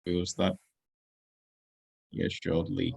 We will start here shortly.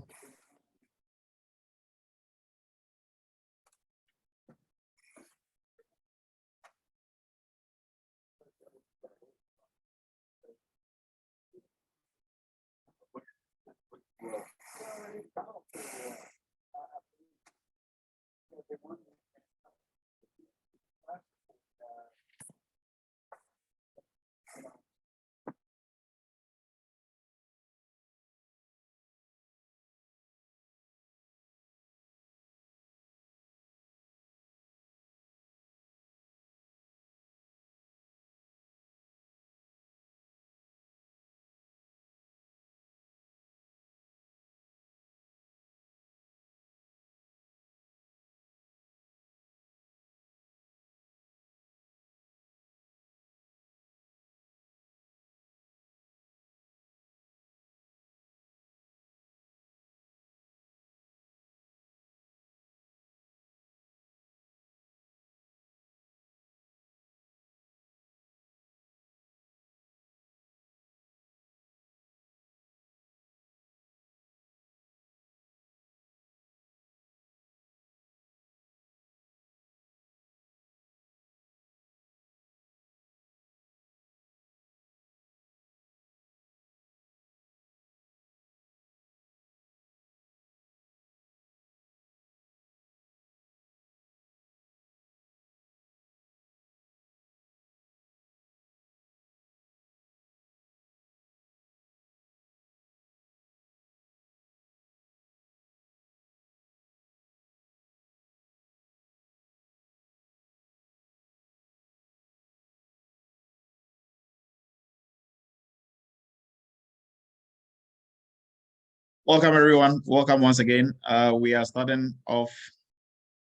Welcome, everyone. Welcome once again. We are starting off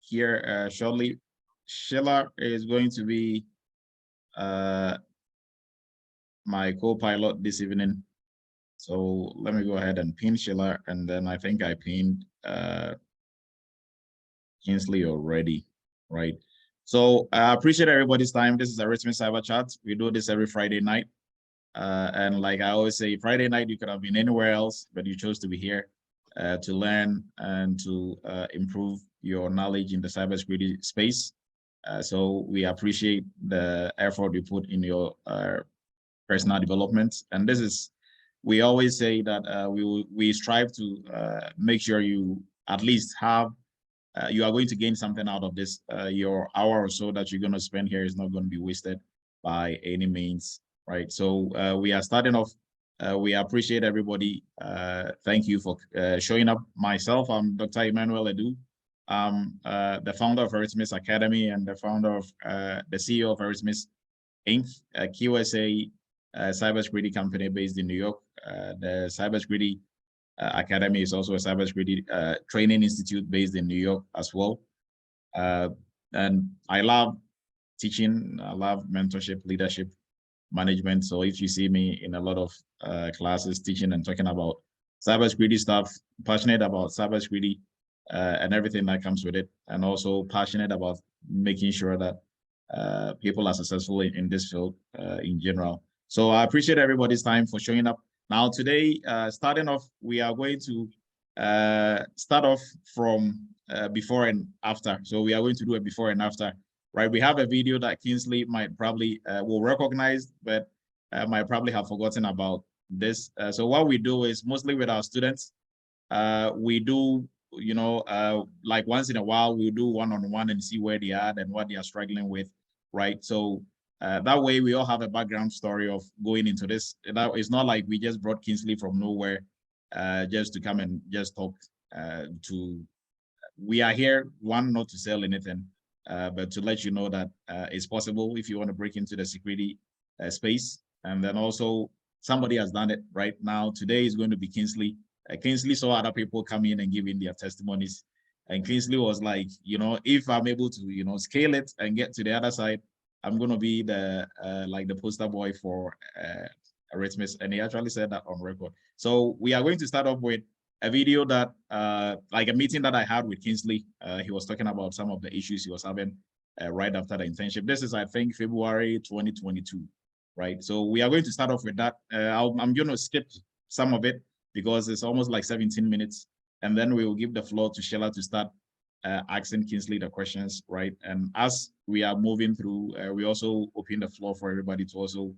here shortly. Sheila is going to be my co-pilot this evening. So let me go ahead and pin Sheila, and then I think I pinned Kingsley already, right? So I appreciate everybody's time. This is Eretmis Cyber Chat. We do this every Friday night. And like I always say, Friday night, you could have been anywhere else, but you chose to be here to learn and to improve your knowledge in the cybersecurity space. So we appreciate the effort you put in your personal development. And this is, we always say that we strive to make sure you at least have, you are going to gain something out of this. Your hour or so that you're going to spend here is not going to be wasted by any means. Right, so we are starting off. We appreciate everybody. Thank you for showing up. Myself, I'm Dr. Emmanuel Edu. I'm the founder of Eretmis Academy and the founder of the CEO of Eretmis Inc., a QSA cybersecurity company based in New York. The Cybersecurity Academy is also a cybersecurity training institute based in New York as well. And I love teaching. I love mentorship, leadership, management. So if you see me in a lot of classes teaching and talking about cybersecurity stuff, passionate about cybersecurity and everything that comes with it, and also passionate about making sure that people are successful in this field in general. So I appreciate everybody's time for showing up. Now today, starting off, we are going to start off from before and after. So we are going to do a before and after. Right, we have a video that Kingsley might probably will recognize, but might probably have forgotten about this. So what we do is mostly with our students, we do, you know, like once in a while, we'll do one-on-one and see where they are and what they are struggling with, right? So that way we all have a background story of going into this. It's not like we just brought Kingsley from nowhere just to come and just talk we are here, one, not to sell anything, but to let you know that it's possible if you want to break into the security space. And then also somebody has done it right now. Today is going to be Kingsley. Kingsley saw other people come in and give in their testimonies. And Kingsley was like, you know, if I'm able to, you know, scale it and get to the other side, I'm going to be the like the poster boy for Eretmis. And he actually said that on record. So we are going to start off with a video that, like a meeting that I had with Kingsley. He was talking about some of the issues he was having right after the internship. This is, I think, February 2022, right? So we are going to start off with that. I'm going to skip some of it because it's almost like 17 minutes. And then we will give the floor to Sheila to start asking Kingsley the questions, right? And as we are moving through, we also open the floor for everybody to also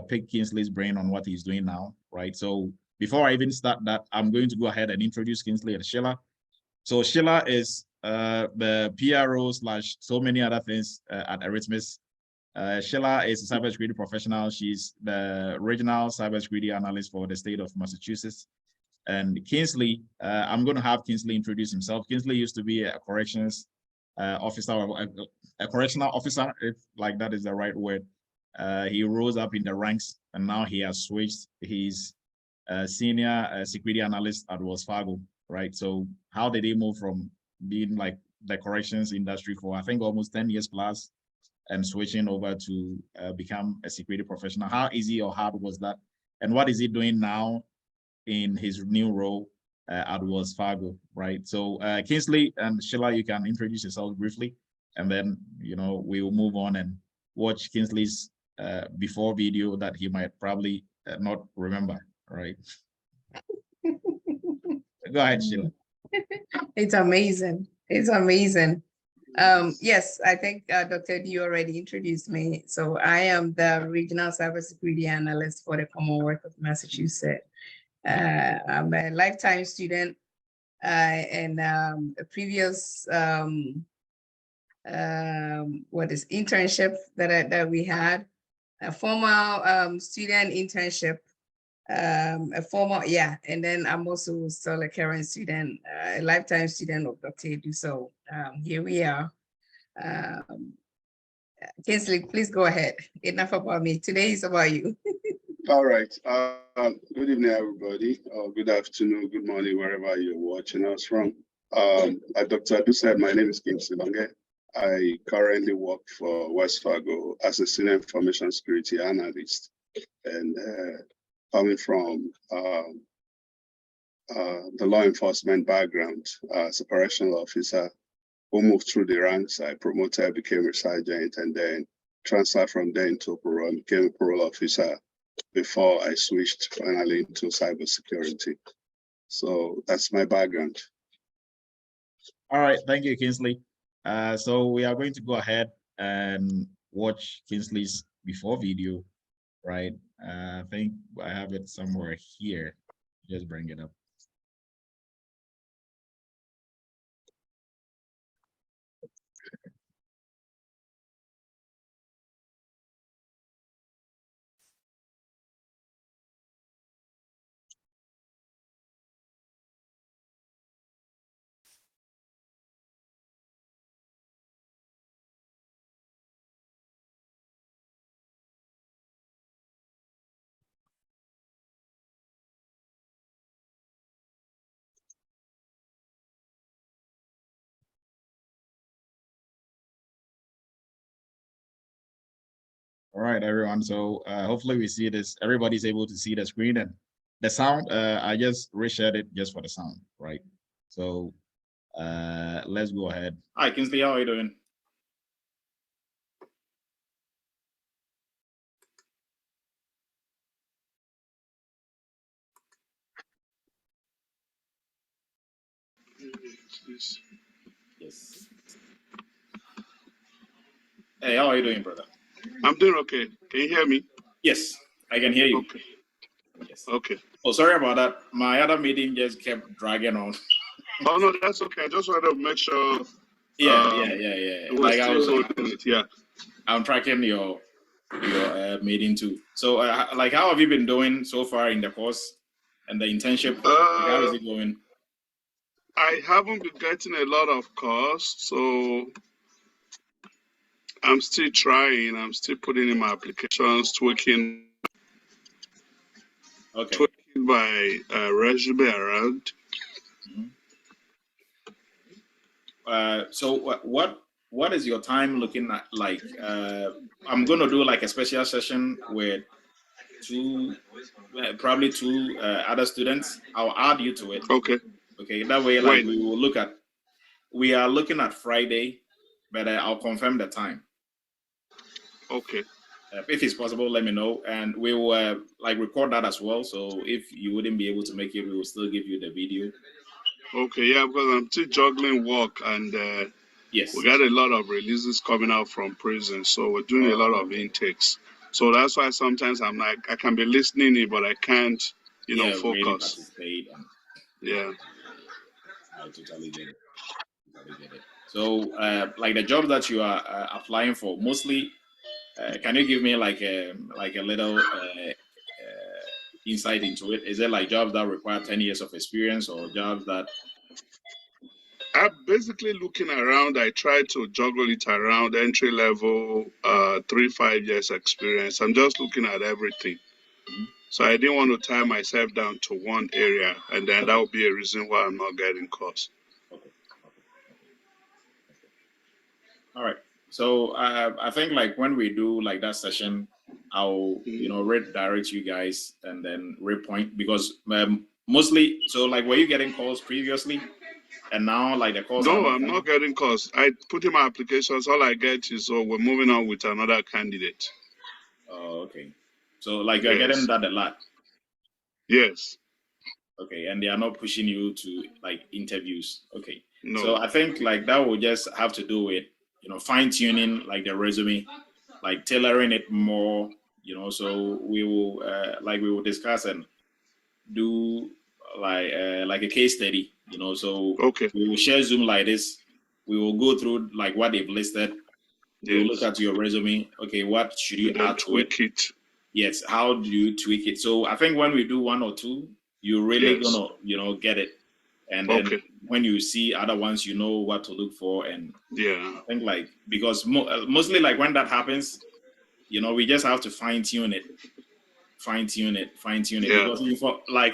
pick Kingsley's brain on what he's doing now, right? So before I even start that, I'm going to go ahead and introduce Kingsley and Sheila. So Sheila is the PRO / so many other things at Eretmis. Sheila is a cybersecurity professional. She's the regional cybersecurity analyst for the state of Massachusetts. And Kingsley, I'm going to have Kingsley introduce himself. Kingsley used to be a corrections officer, a correctional officer, if like that is the right word. He rose up in the ranks, and now he has switched. He's a senior security analyst at Wells Fargo, right? So how did he move from being like the corrections industry for, I think, almost 10 years plus, and switching over to become a security professional? How easy or hard was that? And what is he doing now in his new role at Wells Fargo, right? So Kingsley and Sheila, you can introduce yourself briefly, and then, you know, we will move on and watch Kingsley's before video that he might probably not remember, right? Go ahead, Sheila. It's amazing. It's amazing. Yes, I think Dr. D already introduced me. So I am the regional cybersecurity analyst for the Commonwealth of Massachusetts. I'm a lifetime student and a previous internship that we had, a formal student internship, and then I'm also still a current student, a lifetime student of Dr. Edu. So here we are. Kingsley, please go ahead. Enough about me. Today is about you. All right. Good evening, everybody. Good afternoon, good morning, wherever you're watching us from. Like Dr. Edu said, my name is Kingsley Longe. I currently work for Wells Fargo as a senior information security analyst. And coming from the law enforcement background as a correctional officer, who moved through the ranks, I promoted, became a sergeant, and then transferred from there into parole, became a parole officer before I switched finally into cybersecurity. So that's my background. All right, thank you, Kingsley. So we are going to go ahead and watch Kingsley's before video, right? I think I have it somewhere here. Just bring it up. All right, everyone. So hopefully we see this. Everybody's able to see the screen, and the sound. I just reshared it just for the sound, right? So let's go ahead. Hi, Kingsley. How are you doing? Yes. Hey, how are you doing, brother? I'm doing okay. Can you hear me? Yes, I can hear you. Okay. Yes. Okay. Oh, sorry about that. My other meeting just kept dragging on. Oh no, that's okay. I just wanted to make sure. Yeah. Like I was, yeah. I'm tracking your meeting too. So, like, how have you been doing so far in the course and the internship? Like, how is it going? I haven't been getting a lot of calls, so I'm still trying. I'm still putting in my applications, tweaking my resume around. So what is your time looking at like? I'm going to do like a special session with probably two other students. I'll add you to it. Okay. Okay, that way like we will look at. We are looking at Friday, but I'll confirm the time. Okay. if it's possible, let me know, and we will like record that as well. So if you wouldn't be able to make it, we will still give you the video. Okay, yeah, because I'm still juggling work and Yes, we got a lot of releases coming out from prison, so we're doing a lot of intakes. So that's why sometimes I'm like, I can be listening in, but I can't, really focus. participate. And, Yeah. I totally get it. So, like the jobs that you are applying for, mostly, can you give me like a little insight into it? Is it like jobs that require 10 years of experience, or jobs that? I'm basically looking around. I try to juggle it around entry level, 3-5 years experience. I'm just looking at everything. So I didn't want to tie myself down to one area, and then that would be a reason why I'm not getting calls. Okay. All right. So I think like when we do like that session, I'll redirect you guys and then repoint, because mostly, so like, were you getting calls previously, and now like the calls? No, I'm not getting calls. I put in my applications. All I get is, we're moving on with another candidate. Oh, okay. So like you're getting that a lot. Yes. Okay, and they are not pushing you to like interviews. Okay. No. So I think like that will just have to do with fine tuning like the resume, like tailoring it more. So we will discuss and do like a case study. So okay, we will share Zoom like this. We will go through like what they've listed. We'll look at your resume. Okay, what should you add to it? Yes, how do you tweak it? So I think when we do one or two, you're really gonna get it. And then when you see other ones, you know what to look for. And I think like, because mostly like when that happens, we just have to fine tune it. Because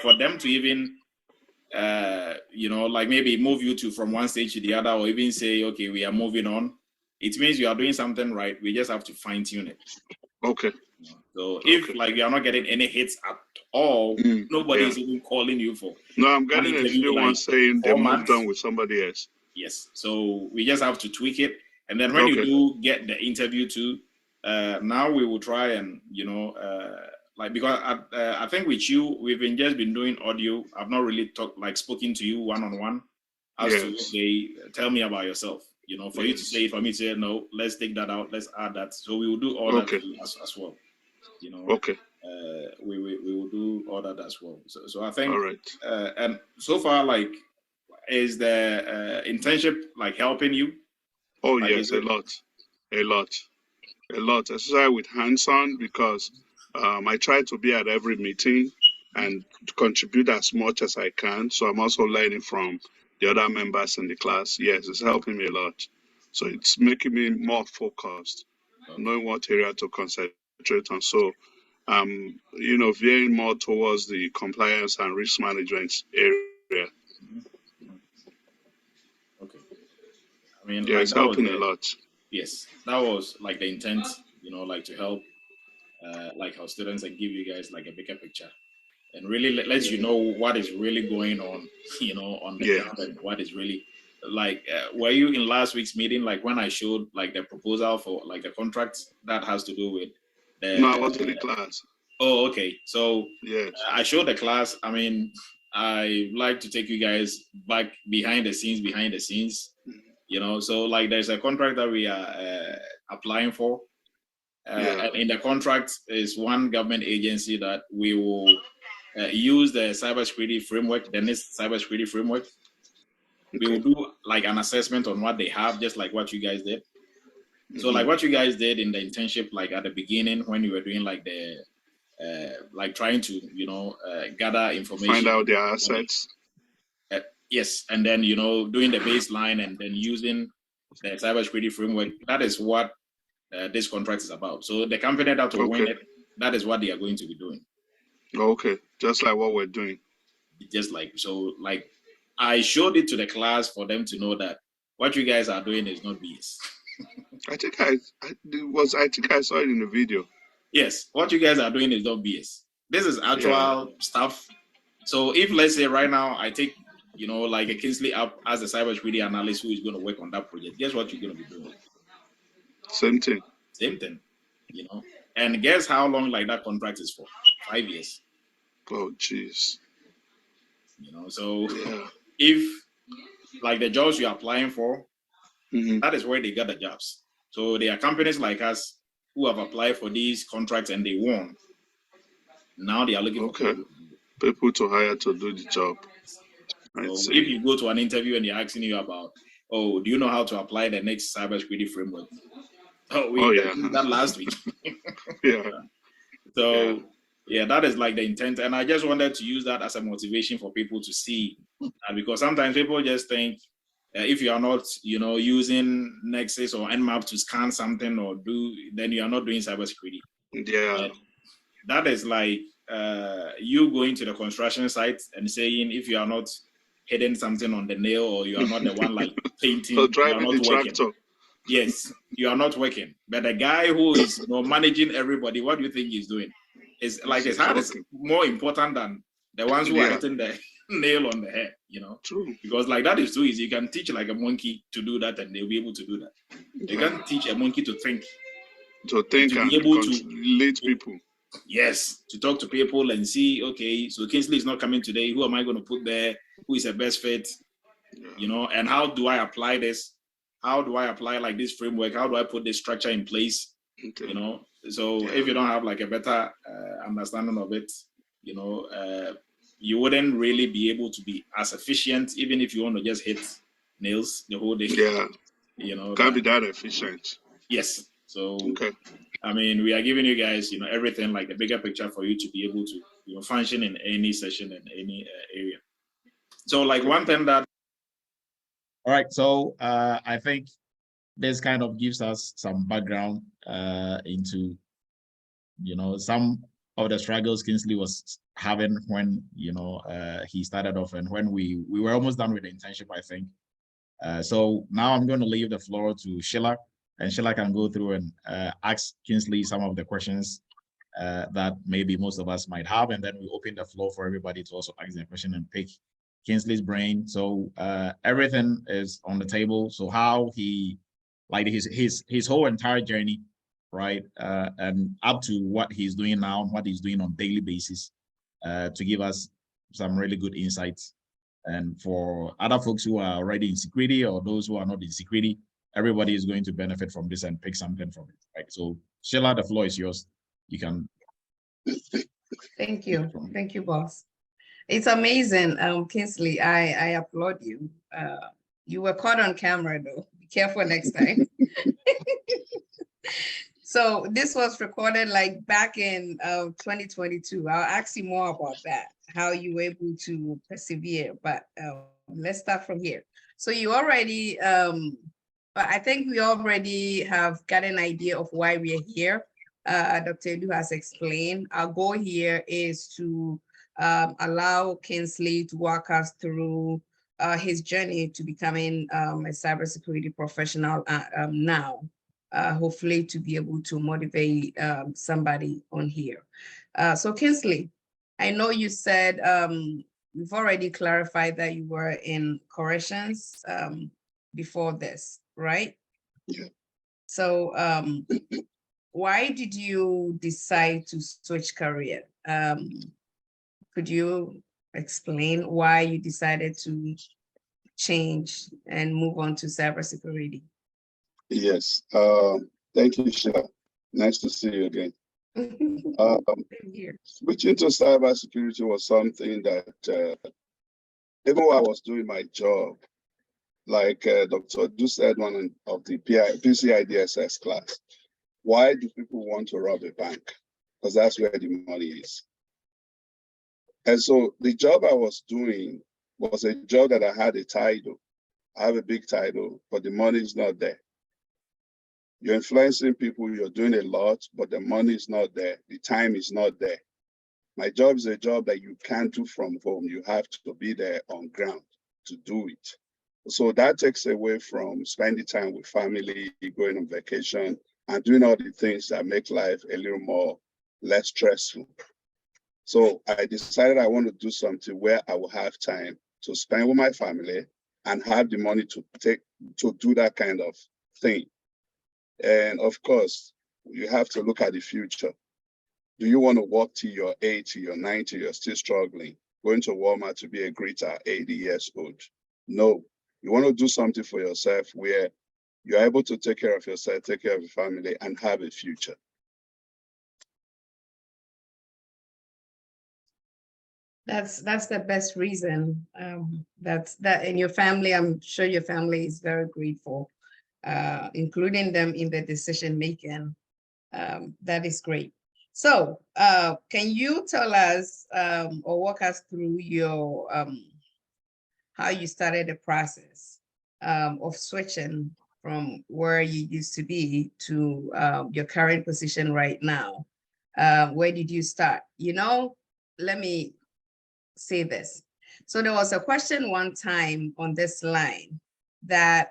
for them to even like maybe move you from one stage to the other, or even say, okay, we are moving on, it means you are doing something right. We just have to fine tune it. Okay. So if like you are not getting any hits at all, nobody is even calling you for. No, I'm getting a few ones saying they moved on with somebody else. Yes. So we just have to tweak it. And then when you do get the interview too, now we will try and, like, because I think with you, we've been doing audio. I've not really spoken to you one-on-one as to, okay, tell me about yourself. For you to say it, for me to say, no, let's take that out, let's add that. So we will do all that as well. Okay. We will do all that as well. So I think, all right. And so far, like, is the internship like helping you? Oh, like, yes, a lot, especially with hands-on, because I try to be at every meeting and contribute as much as I can. So I'm also learning from the other members in the class. Yes, it's helping me a lot. So it's making me more focused, knowing what area to concentrate on. So veering more towards the compliance and risk management area. Okay. I mean, yeah, like, it's helping a lot. Yes, that was like the intent, like to help like our students and give you guys like a bigger picture, and really let you know what is really going on, on the ground, and what is really like. Were you in last week's meeting, like when I showed like the proposal for like the contract that has to do with the? No, I was in the class. Oh, okay. So yes, I showed the class. I mean, I like to take you guys back behind the scenes. So like there's a contract that we are applying for. And in the contract is one government agency that we will use the cybersecurity framework, the NIST cybersecurity framework. We will do like an assessment on what they have, just like what you guys did. So like what you guys did in the internship, like at the beginning when you were doing like the like trying to gather information, find out their assets. Yes, and then doing the baseline and then using the cybersecurity framework. That is what this contract is about. So the company that will win it, that is what they are going to be doing. Okay, just like what we're doing. Just like so, like I showed it to the class for them to know that what you guys are doing is not BS. I think I saw it in the video. Yes, what you guys are doing is not BS. This is actual stuff. So if let's say right now I take like a Kingsley up as a cybersecurity analyst who is going to work on that project, guess what you're going to be doing? Same thing. And guess how long like that contract is for? 5 years. Oh, jeez. You know, so Yeah. if like the jobs you're applying for, Mm-hmm. that is where they get the jobs. So there are companies like us who have applied for these contracts and they won. Now they are looking for people to hire to do the job. So if you go to an interview and they're asking you about, oh, do you know how to apply the next cybersecurity framework? Oh, we did that last week. Yeah. So yeah, that is like the intent. And I just wanted to use that as a motivation for people to see, because sometimes people just think if you are not, you know, using Nexus or Nmap to scan something or do, then you are not doing cybersecurity. Yeah. That is like you going to the construction site and saying if you are not hitting something on the nail or you are not the one like painting, so driving you are not the working. tractor. Yes, you are not working. But the guy who is, you know, managing everybody, what do you think he's doing? It's like his heart is more important than the ones who are hitting the nail on the head, you know? True. Because like that is too easy. You can teach like a monkey to do that and they'll be able to do that. You can teach a monkey to think. To think and be able to lead people. Yes, to talk to people and see, okay, so Kingsley is not coming today. Who am I going to put there? Who is the best fit? You know, and how do I apply this? How do I apply like this framework? How do I put this structure in place? You know, so if you don't have like a better understanding of it, you know, you wouldn't really be able to be as efficient, even if you want to just hit nails the whole day. Yeah, you know, can't be that efficient. Yes. So I mean, we are giving you guys, you know, everything like the bigger picture for you to be able to, you know, function in any session in any area. So like one thing that. All right. So I think this kind of gives us some background into, you know, some of the struggles Kingsley was having when, you know, he started off and when we were almost done with the internship, I think. So now I'm going to leave the floor to Sheila, and Sheila can go through and ask Kingsley some of the questions that maybe most of us might have, and then we open the floor for everybody to also ask their question and pick Kingsley's brain. So everything is on the table. So how he, like his whole entire journey, right, and up to what he's doing now, what he's doing on a daily basis, to give us some really good insights. And for other folks who are already in security or those who are not in security, everybody is going to benefit from this and pick something from it. Right. So Sheila, the floor is yours. You can. Thank you. Thank you, boss. It's amazing, Kingsley. I applaud you. You were caught on camera though. Be careful next time. So this was recorded like back in 2022. I'll ask you more about that, how you were able to persevere, but let's start from here. So you already, I think we already have got an idea of why we are here. Dr. Edu has explained. Our goal here is to allow Kingsley to walk us through his journey to becoming a cybersecurity professional now. Hopefully to be able to motivate somebody on here. So Kingsley, I know you said you've already clarified that you were in corrections before this, right? Yeah. So why did you decide to switch career? Could you explain why you decided to change and move on to cybersecurity? Yes. Thank you, Sheila. Nice to see you again. Switching to cybersecurity was something that even while I was doing my job, like Dr. Du said, one of the PCI DSS class, why do people want to rob a bank? Because that's where the money is. And so the job I was doing was a job that I had a title. I have a big title, but the money is not there. You're influencing people, you're doing a lot, but the money is not there. The time is not there. My job is a job that you can't do from home. You have to be there on ground to do it. So that takes away from spending time with family, going on vacation, and doing all the things that make life a little more less stressful. So I decided I want to do something where I will have time to spend with my family and have the money to do that kind of thing. And of course, you have to look at the future. Do you want to work till you're 80, you're 90, you're still struggling, going to Walmart to be a greeter at 80 years old? No, you want to do something for yourself where you're able to take care of yourself, take care of your family, and have a future. That's the best reason. That's that, and your family, I'm sure your family is very grateful, including them in the decision making. That is great. So can you tell us or walk us through your how you started the process of switching from where you used to be to your current position right now? Where did you start? You know, let me say this. So there was a question one time on this line that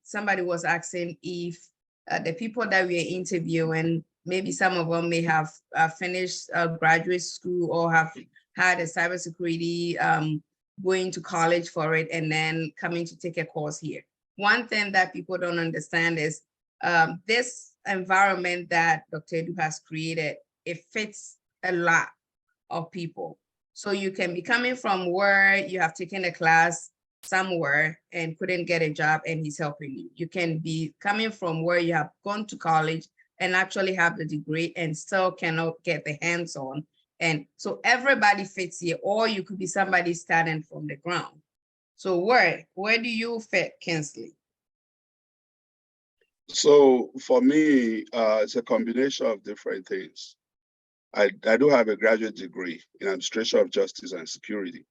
somebody was asking if the people that we are interviewing, maybe some of them may have finished graduate school or have had a cybersecurity, going to college for it and then coming to take a course here. One thing that people don't understand is this environment that Dr. Edu has created, it fits a lot of people. So you can be coming from where you have taken a class somewhere and couldn't get a job and he's helping you. You can be coming from where you have gone to college and actually have the degree and still cannot get the hands-on. And so everybody fits here, or you could be somebody starting from the ground. So where do you fit, Kinsley? So for me, it's a combination of different things. I do have a graduate degree in administration of justice and security.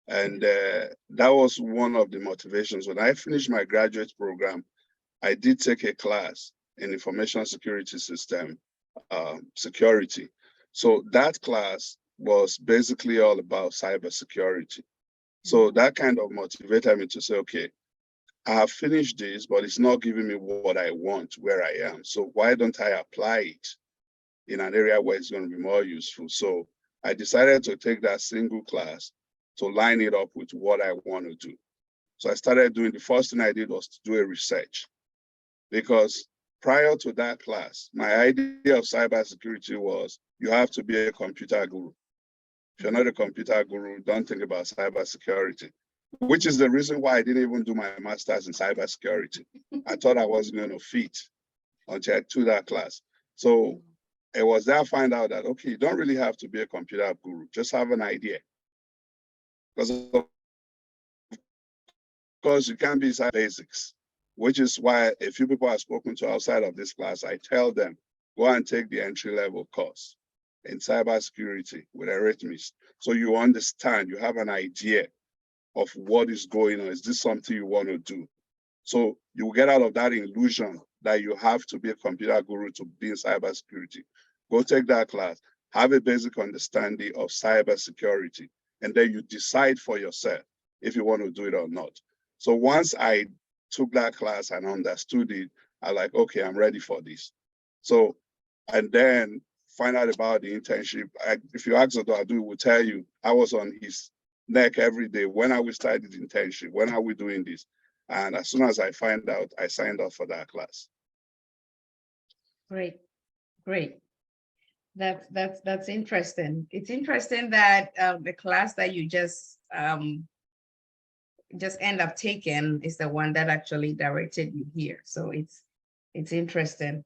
And that was one of the motivations. When I finished my graduate program, I did take a class in information security system security. So that class was basically all about cybersecurity. So that kind of motivated me to say, okay, I have finished this, but it's not giving me what I want where I am. So why don't I apply it in an area where it's going to be more useful? So I decided to take that single class to line it up with what I want to do. So I started doing, the first thing I did was to do a research, because prior to that class, my idea of cybersecurity was you have to be a computer guru. If you're not a computer guru, don't think about cybersecurity, which is the reason why I didn't even do my master's in cybersecurity. I thought I wasn't going to fit until I took that class. So it was there I find out that, okay, you don't really have to be a computer guru, just have an idea. Because you can't be basics, which is why a few people I've spoken to outside of this class, I tell them, go and take the entry-level course in cybersecurity with Eretmis. So you understand, you have an idea of what is going on. Is this something you want to do? So you will get out of that illusion that you have to be a computer guru to be in cybersecurity. Go take that class, have a basic understanding of cybersecurity, and then you decide for yourself if you want to do it or not. So once I took that class and understood it, I like, okay, I'm ready for this. So, and then find out about the internship. If you ask Dr. Adu, will tell you, I was on his neck every day. When are we starting the internship? When are we doing this? And as soon as I find out, I signed up for that class. Great, great. That's interesting. It's interesting that the class that you just end up taking is the one that actually directed you here. So it's interesting.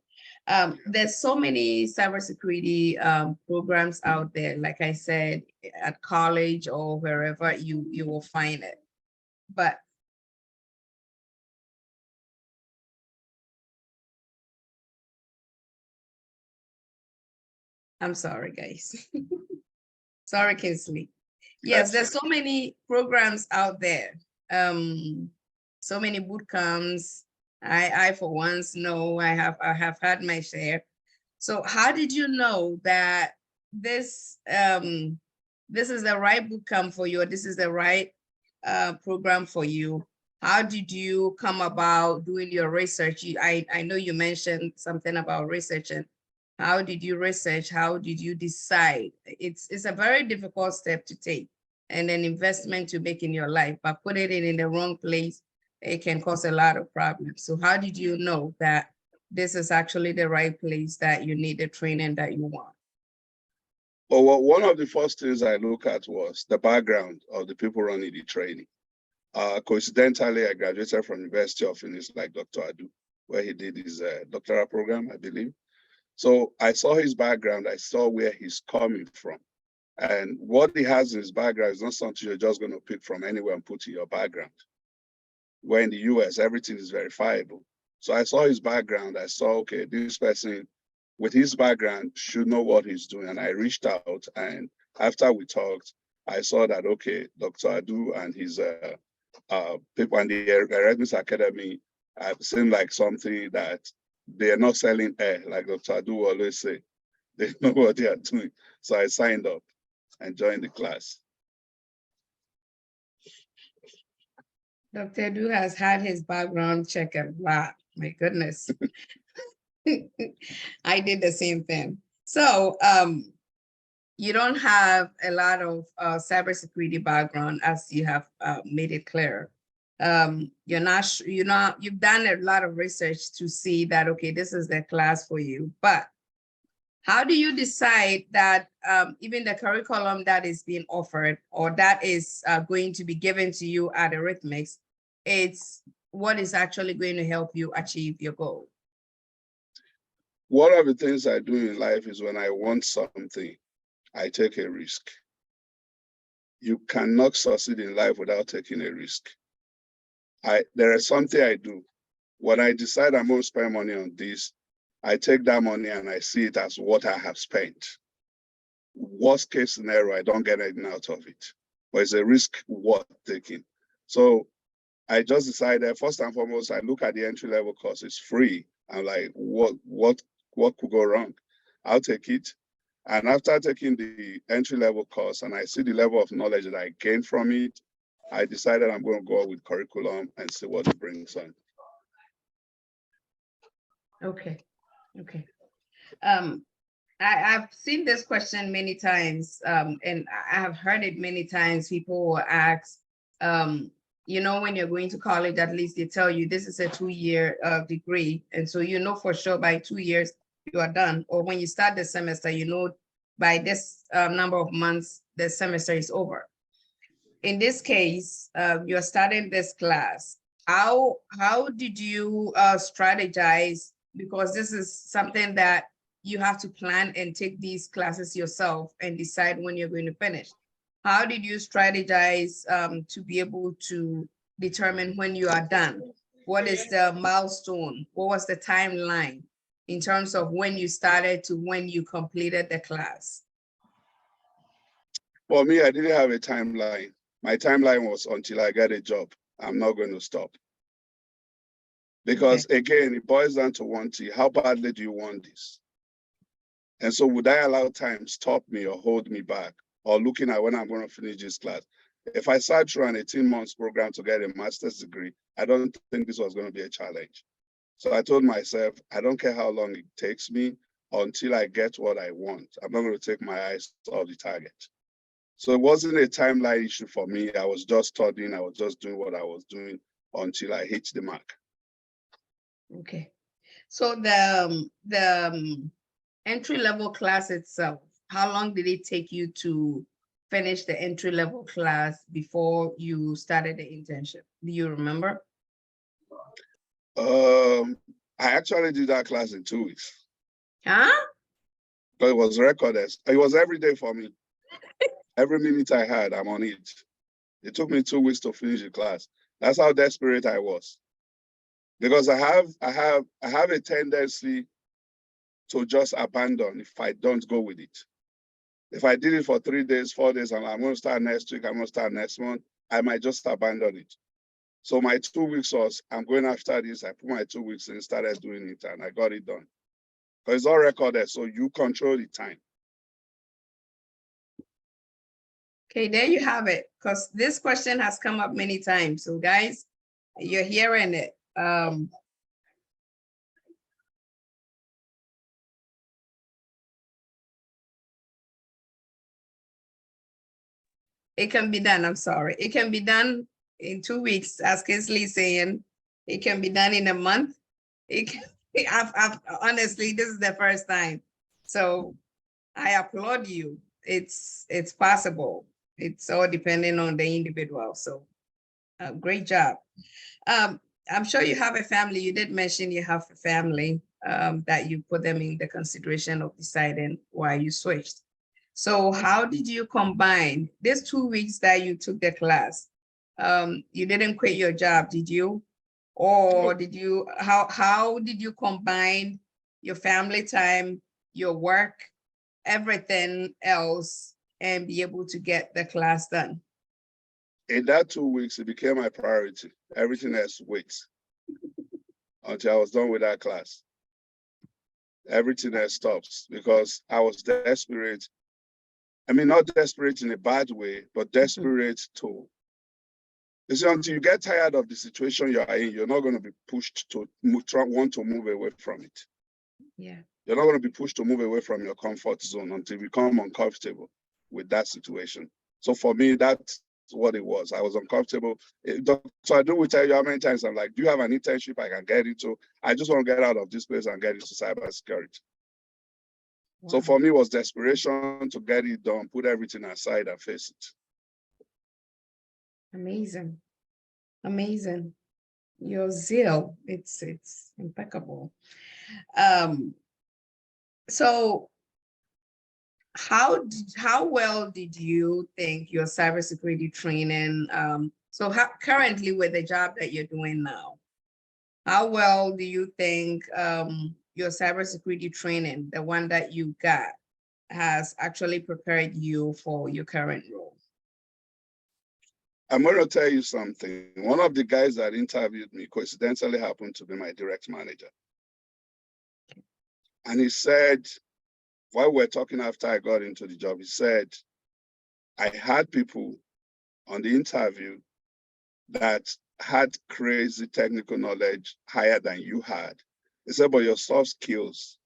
There's so many cybersecurity programs out there. Like I said, at college or wherever you will find it. But I'm sorry, guys. Sorry, Kinsley. Yes, there's so many programs out there. So many boot camps. I for once know I have had my share. So how did you know that this is the right boot camp for you, or this is the right program for you? How did you come about doing your research? I know you mentioned something about researching. How did you research? How did you decide? It's a very difficult step to take and an investment to make in your life, but putting it in the wrong place, it can cause a lot of problems. So how did you know that this is actually the right place that you need the training that you want? Well, one of the first things I look at was the background of the people running the training. Coincidentally, I graduated from University of Phoenix, like Dr. Adu, where he did his doctoral program, I believe. So I saw his background, I saw where he's coming from. And what he has in his background is not something you're just going to pick from anywhere and put in your background. Where in the US, everything is verifiable. So I saw his background, I saw, okay, this person with his background should know what he's doing. And I reached out, and after we talked, I saw that, okay, Dr. Adu and his people and the Eretmis Academy seem like something that they are not selling air, like Dr. Adu will always say. They know what they are doing. So I signed up and joined the class. Dr. Adu has had his background checked. Wow, my goodness. I did the same thing. So you don't have a lot of cybersecurity background, as you have made it clear. You've done a lot of research to see that, okay, this is the class for you. But how do you decide that even the curriculum that is being offered or that is going to be given to you at Eretmis, it's what is actually going to help you achieve your goal? One of the things I do in life is when I want something, I take a risk. You cannot succeed in life without taking a risk. There is something I do. When I decide I'm going to spend money on this, I take that money and I see it as what I have spent. Worst case scenario, I don't get anything out of it, but it's a risk worth taking. So I just decided, first and foremost, I look at the entry-level course, it's free. I'm like, what could go wrong? I'll take it. And after taking the entry-level course and I see the level of knowledge that I gained from it, I decided I'm going to go with curriculum and see what it brings on. Okay. I've seen this question many times, and I have heard it many times. People will ask, when you're going to college, at least they tell you this is a 2-year degree. And so for sure by 2 years, you are done. Or when you start the semester, by this number of months, the semester is over. In this case, you're starting this class. How did you strategize? Because this is something that you have to plan and take these classes yourself and decide when you're going to finish. How did you strategize to be able to determine when you are done? What is the milestone? What was the timeline in terms of when you started to when you completed the class? For me, I didn't have a timeline. My timeline was until I get a job. I'm not going to stop. Because again, it boils down to one thing. How badly do you want this? And so would I allow time stop me or hold me back or looking at when I'm going to finish this class? If I sat through an 18-month program to get a master's degree, I don't think this was going to be a challenge. So I told myself, I don't care how long it takes me until I get what I want. I'm not going to take my eyes off the target. So it wasn't a timeline issue for me. I was just studying. I was just doing what I was doing until I hit the mark. Okay. So the entry-level class itself, how long did it take you to finish the entry-level class before you started the internship? Do you remember? I actually did that class in 2 weeks. Huh? But it was recorded. It was every day for me. Every minute I had, I'm on it. It took me 2 weeks to finish the class. That's how desperate I was. Because I have a tendency to just abandon if I don't go with it. If I did it for 3 days, 4 days, and I'm going to start next week, I'm going to start next month, I might just abandon it. So my 2 weeks was, I'm going after this. I put my 2 weeks in, started doing it, and I got it done. Because it's all recorded, so you control the time. Okay, there you have it. Because this question has come up many times. So guys, you're hearing it. It can be done, I'm sorry. It can be done in 2 weeks, as Kinsley is saying. It can be done in a month. I've honestly, this is the first time. So I applaud you. It's possible. It's all depending on the individual. So great job. I'm sure you have a family. You did mention you have a family, that you put them in the consideration of deciding why you switched. So how did you combine these 2 weeks that you took the class? You didn't quit your job, did you? Or did you, how did you combine your family time, your work, everything else, and be able to get the class done? In that 2 weeks, it became my priority. Everything else waits until I was done with that class. Everything else stops because I was desperate. I mean, not desperate in a bad way, but desperate to. You see, until you get tired of the situation you're in, you're not going to be pushed to want to move away from it. Yeah. You're not going to be pushed to move away from your comfort zone until you become uncomfortable with that situation. So for me, that's what it was. I was uncomfortable. So I do will tell you how many times I'm like, do you have an internship I can get into? I just want to get out of this place and get into cybersecurity. Wow. So for me, it was desperation to get it done, put everything aside and face it. Amazing. Amazing. Your zeal, it's impeccable. So how well did you think your cybersecurity training, so how currently with the job that you're doing now, how well do you think your cybersecurity training, the one that you got, has actually prepared you for your current role? I'm going to tell you something. One of the guys that interviewed me coincidentally happened to be my direct manager. And he said, while we're talking after I got into the job, he said, I had people on the interview that had crazy technical knowledge higher than you had. He said, but your soft skills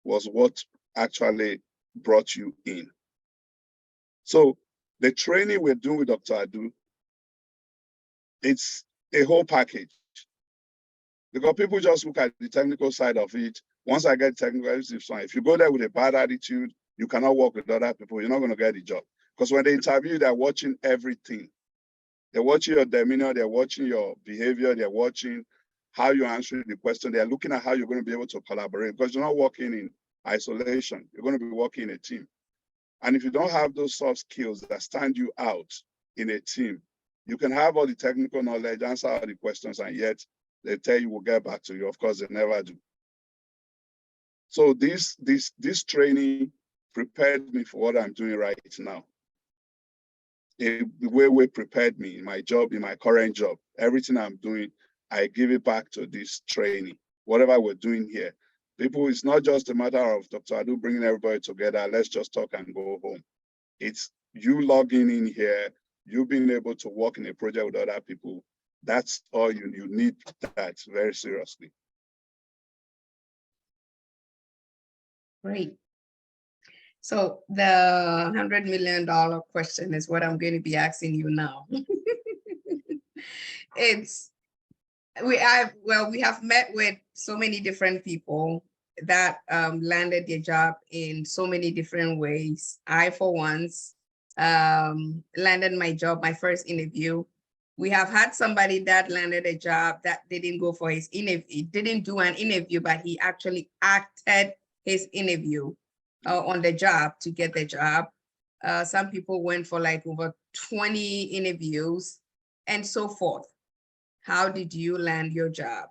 was what actually brought you in. So the training we're doing with Dr. Adu, it's a whole package. Because people just look at the technical side of it. Once I get technical, it's fine. If you go there with a bad attitude, you cannot work with other people, you're not going to get the job. Because when they interview, they're watching everything. They're watching your demeanor, they're watching your behavior, they're watching how you answer the question. They're looking at how you're going to be able to collaborate, because you're not working in isolation. You're going to be working in a team. And if you don't have those soft skills that stand you out in a team, you can have all the technical knowledge, answer all the questions, and yet they tell you we'll get back to you. Of course, they never do. So this training prepared me for what I'm doing right now. The way prepared me in my job, in my current job, everything I'm doing, I give it back to this training. Whatever we're doing here, people, it's not just a matter of Dr. Adu bringing everybody together, let's just talk and go home. It's you logging in here, you being able to work in a project with other people. That's all you need that very seriously. Great. So the $100 million question is what I'm going to be asking you now. We have met with so many different people that landed their job in so many different ways. I, for once, landed my job, my first interview. We have had somebody that landed a job that didn't go for his interview. He didn't do an interview, but he actually acted his interview on the job to get the job. Some people went for like over 20 interviews and so forth. How did you land your job?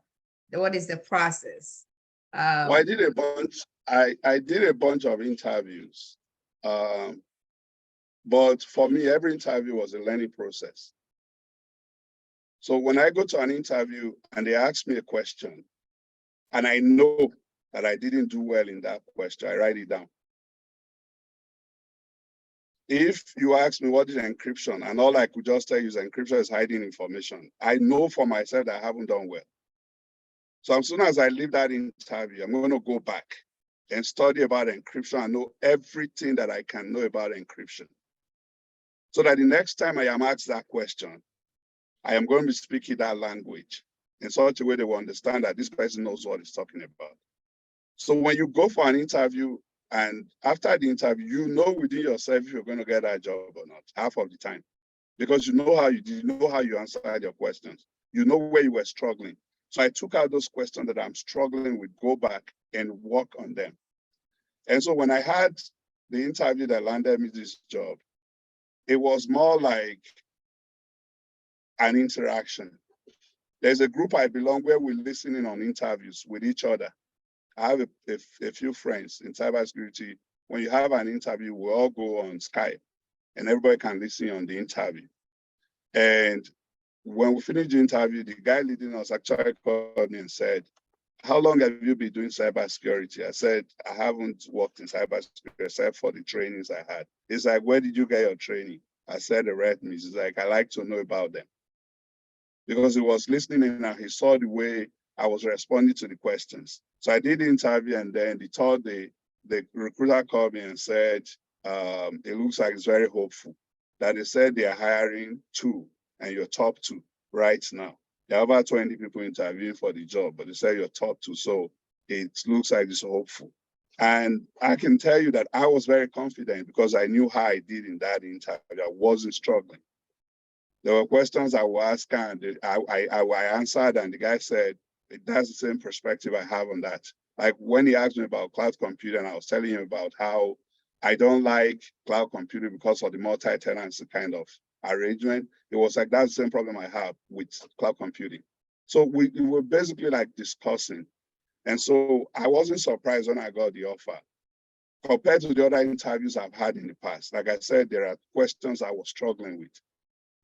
What is the process? Well, I did a bunch. I did a bunch of interviews, but for me, every interview was a learning process. So when I go to an interview and they ask me a question, and I know that I didn't do well in that question, I write it down. If you ask me what is encryption, and all I could just tell you is encryption is hiding information, I know for myself that I haven't done well. So as soon as I leave that interview, I'm going to go back and study about encryption and know everything that I can know about encryption. So that the next time I am asked that question, I am going to be speaking that language in such a way they will understand that this person knows what he's talking about. So when you go for an interview and after the interview, you know within yourself if you're going to get that job or not, half of the time, because you know how you did, you know how you answered your questions, you know where you were struggling. So I took out those questions that I'm struggling with, go back and work on them. And so when I had the interview that landed me this job, it was more like an interaction. There's a group I belong where we're listening on interviews with each other. I have a few friends in cybersecurity. When you have an interview, we all go on Skype and everybody can listen on the interview. And when we finished the interview, the guy leading us actually called me and said, "How long have you been doing cybersecurity?" I said, "I haven't worked in cybersecurity except for the trainings I had." He's like, "Where did you get your training?" I said, "Eretmis." He's like, "I like to know about them." Because he was listening and he saw the way I was responding to the questions. So I did the interview, and then the third day, the recruiter called me and said, it looks like it's very hopeful that they said they are hiring 2 and you're top 2 right now. There are about 20 people interviewing for the job, but they said you're top 2. So it looks like it's hopeful. And I can tell you that I was very confident because I knew how I did in that interview. I wasn't struggling. There were questions I was asked and I answered, and the guy said, "That's the same perspective I have on that." Like when he asked me about cloud computing, I was telling him about how I don't like cloud computing because of the multi-tenancy kind of arrangement. It was like, that's the same problem I have with cloud computing. So we were basically like discussing. And so I wasn't surprised when I got the offer. Compared to the other interviews I've had in the past, like I said, there are questions I was struggling with.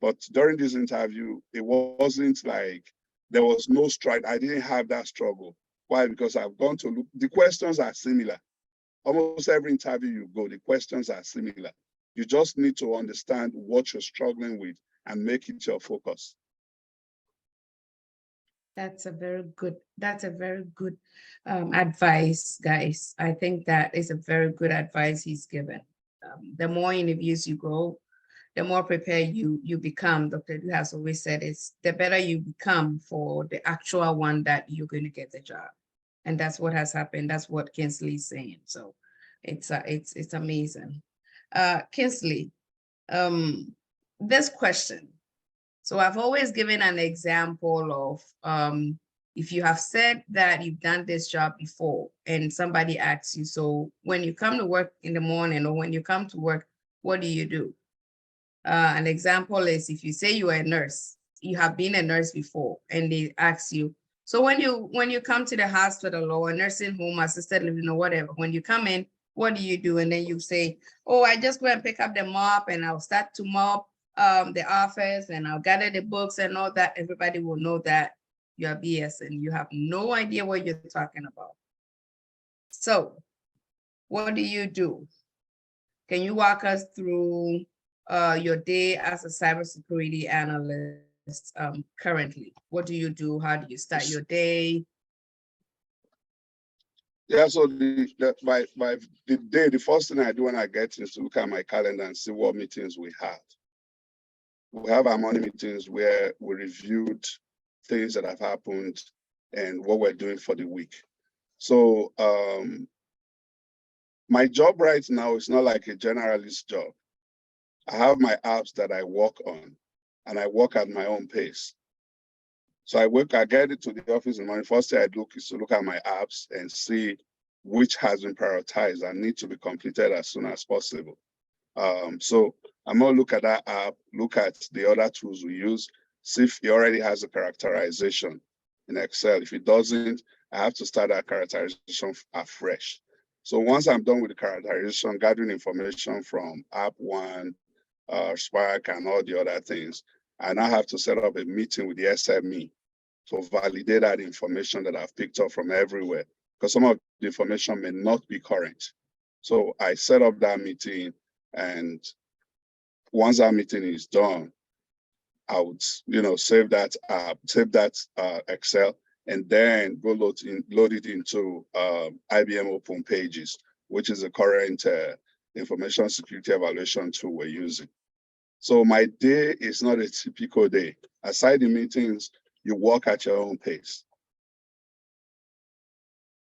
But during this interview, it wasn't like there was no stride. I didn't have that struggle. Why? Because I've gone to look, the questions are similar. Almost every interview you go, the questions are similar. You just need to understand what you're struggling with and make it your focus. That's a very good advice, guys. I think that is a very good advice he's given. The more interviews you go, the more prepared you become. Dr. Du has always said it's the better you become for the actual one that you're going to get the job. And that's what has happened. That's what Kinsley's saying. So it's amazing. Kinsley, this question. So I've always given an example of if you have said that you've done this job before and somebody asks you, so when you come to work in the morning or when you come to work, what do you do? An example is if you say you are a nurse, you have been a nurse before, and they ask you, so when you come to the hospital or a nursing home, assisted living or whatever, when you come in, what do you do? And then you say, oh, I just go and pick up the mop and I'll start to mop the office and I'll gather the books and all that. Everybody will know that you are BS and you have no idea what you're talking about. So what do you do? Can you walk us through your day as a cybersecurity analyst currently? What do you do? How do you start your day? Yeah, so the first thing I do when I get is to look at my calendar and see what meetings we have. We have our morning meetings where we reviewed things that have happened and what we're doing for the week. So my job right now is not like a generalist job. I have my apps that I work on, and I work at my own pace. So I get into the office in the morning. First thing I do is to look at my apps and see which has been prioritized and need to be completed as soon as possible. So I'm gonna look at that app, look at the other tools we use, see if it already has a characterization in Excel. If it doesn't, I have to start that characterization afresh. So once I'm done with the characterization, gathering information from app one, Spark and all the other things, I now have to set up a meeting with the SME to validate that information that I've picked up from everywhere, because some of the information may not be current. So I set up that meeting, and once that meeting is done, I would, save that Excel, and then go load it into IBM Open Pages, which is the current information security evaluation tool we're using. So my day is not a typical day. Aside the meetings, You walk at your own pace.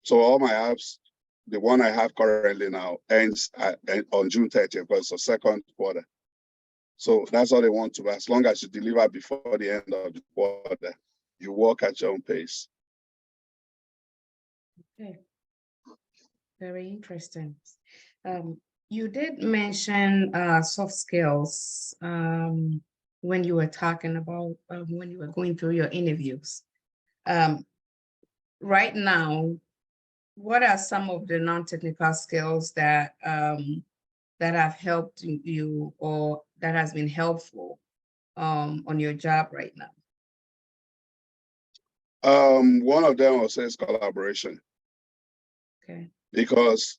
So all my apps, the one I have currently now ends on June 30th, because it's the second quarter. So that's all they want to, as long as you deliver before the end of the quarter, you walk at your own pace. Okay. Very interesting. You did mention soft skills when you were talking about when you were going through your interviews. Right now, what are some of the non-technical skills that that have helped you or that has been helpful on your job right now? One of them, I'll say, is collaboration. Okay. Because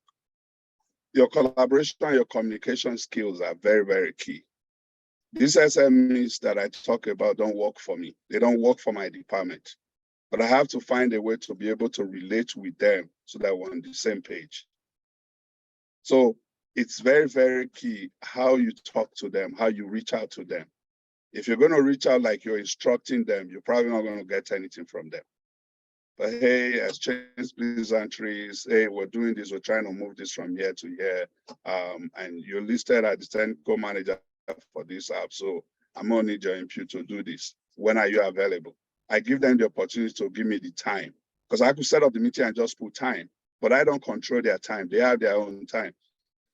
your collaboration and your communication skills are very, very key. These SMEs that I talk about don't work for me. They don't work for my department. But I have to find a way to be able to relate with them so that we're on the same page. So it's very, very key how you talk to them, how you reach out to them. If you're going to reach out like you're instructing them, you're probably not going to get anything from them. But hey, exchange pleasantries, hey, we're doing this, we're trying to move this from here to here. And you're listed as the technical manager for this app. So I'm gonna need your input to do this. When are you available? I give them the opportunity to give me the time. Because I could set up the meeting and just put time, but I don't control their time. They have their own time.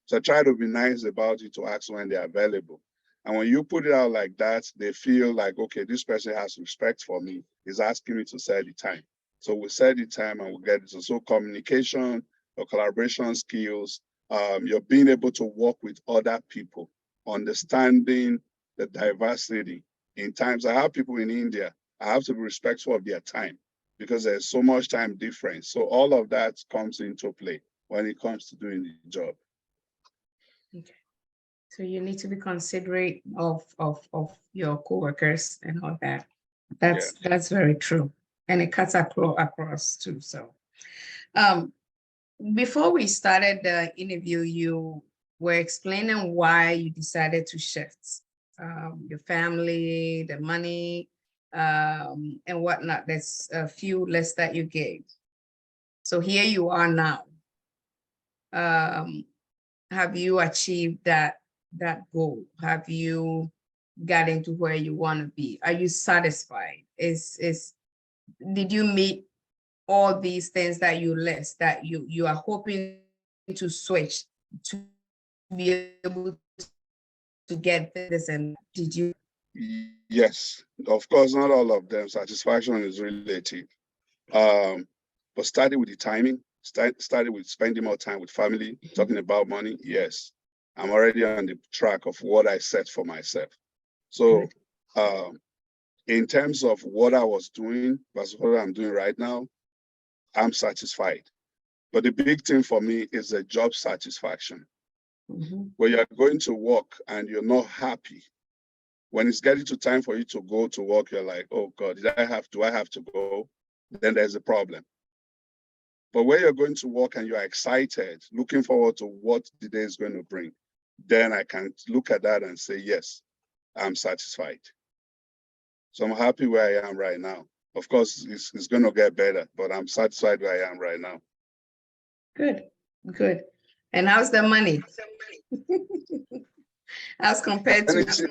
So I try to be nice about it to ask when they're available. And when you put it out like that, they feel like, okay, this person has respect for me. He's asking me to set the time. So we set the time and we get it. So communication, your collaboration skills, you're being able to work with other people, understanding the diversity. In times, I have people in India, I have to be respectful of their time because there's so much time difference. So all of that comes into play when it comes to doing the job. Okay. So you need to be considerate of your coworkers and all that. That's very true. And it cuts across too. So before we started the interview, you were explaining why you decided to shift your family, the money, and whatnot. There's a few lists that you gave. So here you are now. Have you achieved that goal? Have you gotten to where you want to be? Are you satisfied? Did you meet all these things that you list that you are hoping to switch to be able to get this? And did you? Yes, of course, not all of them. Satisfaction is relative. But starting with the timing, started with spending more time with family, talking about money. Yes, I'm already on the track of what I set for myself. So in terms of what I was doing versus what I'm doing right now, I'm satisfied. But the big thing for me is the job satisfaction. When you're going to work and you're not happy, when it's getting to time for you to go to work, you're like, oh God, do I have to go? Then there's a problem. But when you're going to work and you're excited, looking forward to what the day is going to bring, then I can look at that and say, yes, I'm satisfied. So I'm happy where I am right now. Of course, it's going to get better, but I'm satisfied where I am right now. Good, good. And how's the money? As compared to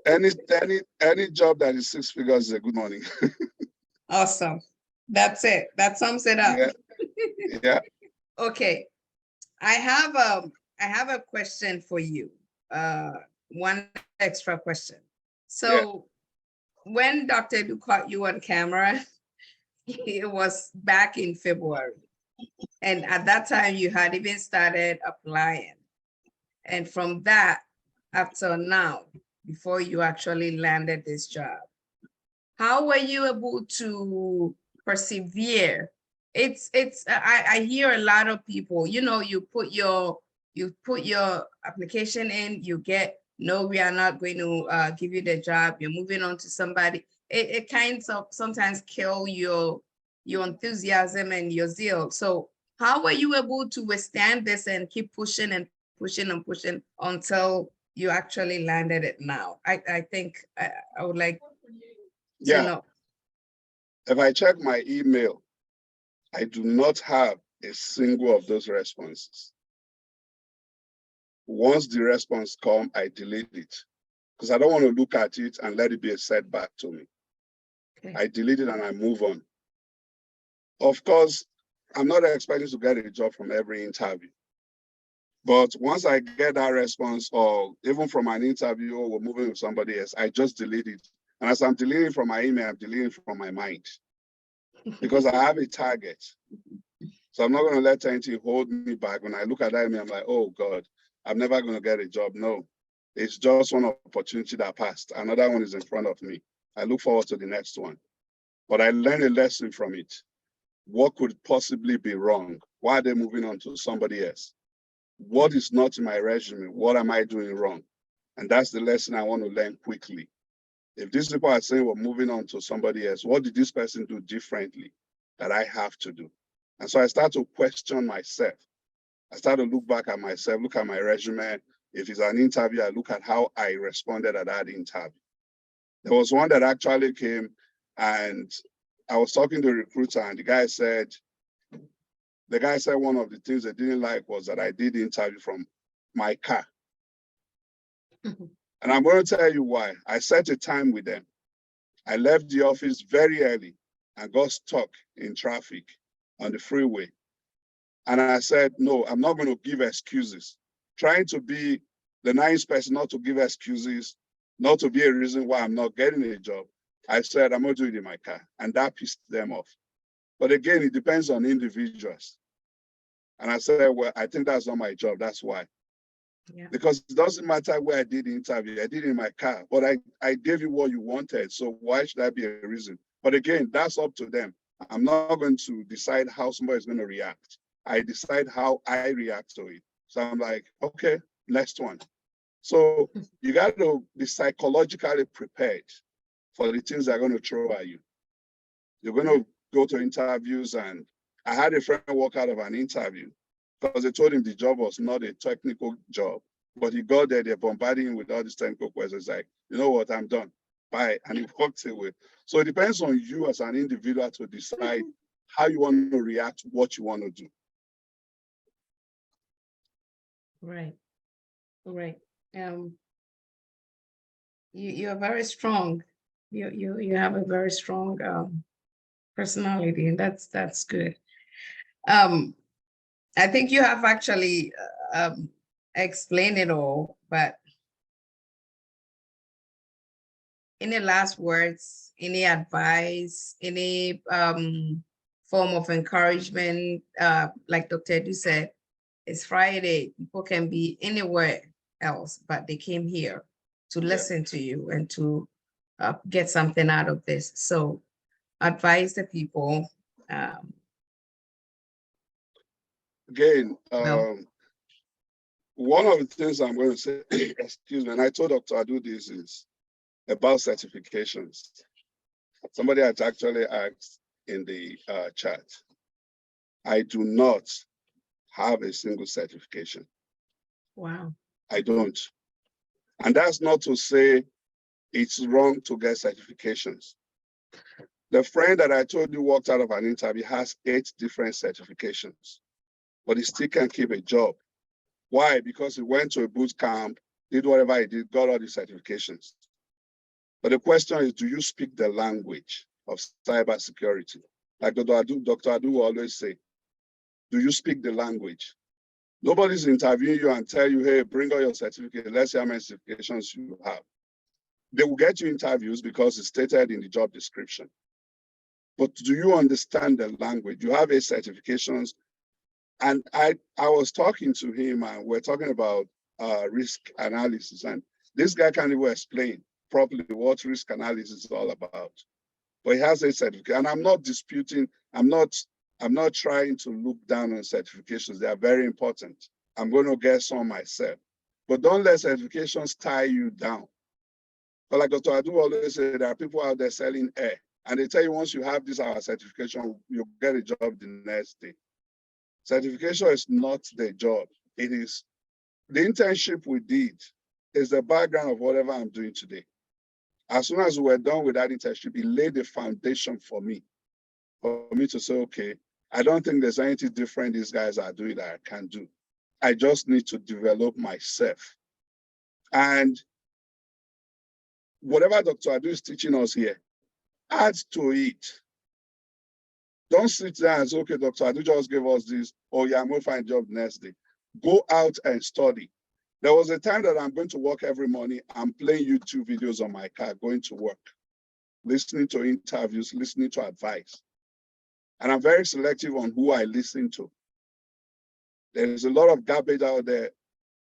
any job that is 6 figures is a good money. Awesome. That's it. That sums it up. Yeah. Okay. I have a question for you. One extra question. So when Dr. Du caught you on camera, it was back in February. And at that time, you had even started applying. And from that up till now, before you actually landed this job, how were you able to persevere? I hear a lot of people, you put your application in, you get, no, we are not going to give you the job, you're moving on to somebody. It kind of sometimes kill your enthusiasm and your zeal. So how were you able to withstand this and keep pushing and pushing and pushing until you actually landed it now? I think I would like to know. If I check my email, I do not have a single of those responses. Once the response comes, I delete it because I don't want to look at it and let it be a setback to me. Okay. I delete it and I move on. Of course, I'm not expecting to get a job from every interview. But once I get that response, or even from an interview or we're moving with somebody else, I just delete it. And as I'm deleting from my email, I'm deleting from my mind because I have a target. So I'm not going to let anything hold me back. When I look at that email, I'm like, oh God, I'm never going to get a job. No, it's just one opportunity that passed. Another one is in front of me. I look forward to the next one. But I learned a lesson from it. What could possibly be wrong? Why are they moving on to somebody else? What is not in my resume? What am I doing wrong? And that's the lesson I want to learn quickly. If these people are saying we're moving on to somebody else, what did this person do differently that I have to do? And so I start to question myself. I start to look back at myself, look at my resume. If it's an interview, I look at how I responded at that interview. There was one that actually came and I was talking to a recruiter and the guy said one of the things they didn't like was that I did the interview from my car. And I'm going to tell you why. I set a time with them. I left the office very early and got stuck in traffic on the freeway. And I said, no, I'm not going to give excuses. Trying to be the nice person, not to give excuses, not to be a reason why I'm not getting a job. I said, I'm going to do it in my car. And that pissed them off. But again, it depends on individuals. And I said, well, I think that's not my job. That's why. Yeah. Because it doesn't matter where I did the interview. I did it in my car. But I gave you what you wanted. So why should that be a reason? But again, that's up to them. I'm not going to decide how somebody is going to react. I decide how I react to it. So I'm like, okay, next one. So you got to be psychologically prepared for the things they're going to throw at you. You're going to go to interviews, and I had a friend walk out of an interview because they told him the job was not a technical job, but he got there, they're bombarding him with all these technical questions like, you know what, I'm done, bye, and he walked away. So it depends on you as an individual to decide how you want to react, what you want to do. Right. You are very strong. You have a very strong personality, and that's good. I think you have actually explained it all, but any last words, any advice, any form of encouragement? Like Dr. Edu said, it's Friday. People can be anywhere else, but they came here to listen to you and to get something out of this. So advise the people. Again, one of the things I'm going to say, excuse me, and I told Dr. Adu this, is about certifications. Somebody had actually asked in the chat. I do not have a single certification. Wow. I don't. And that's not to say it's wrong to get certifications. The friend that I told you walked out of an interview has 8 different certifications, but he still can't keep a job. Why? Because he went to a boot camp, did whatever he did, got all the certifications. But the question is, do you speak the language of cybersecurity? Like Dr. Adu will always say, do you speak the language? Nobody's interviewing you and tell you, hey, bring all your certificates. Let's see how many certifications you have. They will get you interviews because it's stated in the job description. But do you understand the language? You have 8 certifications. And I was talking to him and we're talking about risk analysis. And this guy can't even explain properly what risk analysis is all about. But he has a certificate. And I'm not disputing, I'm not trying to look down on certifications. They are very important. I'm going to get some myself. But don't let certifications tie you down. But like Dr. Adu always said, there are people out there selling air. And they tell you once you have this certification, you'll get a job the next day. Certification is not the job. It is the internship we did is the background of whatever I'm doing today. As soon as we're done with that internship, it laid the foundation for me for me to say, okay, I don't think there's anything different these guys are doing that I can't do. I just need to develop myself. And whatever Dr. Adu is teaching us here, add to it. Don't sit there and say, okay, Dr. Adu just gave us this, oh yeah, I'm going to find a job next day. Go out and study. There was a time that I'm going to work every morning. I'm playing YouTube videos on my car, going to work, listening to interviews, listening to advice. And I'm very selective on who I listen to. There's a lot of garbage out there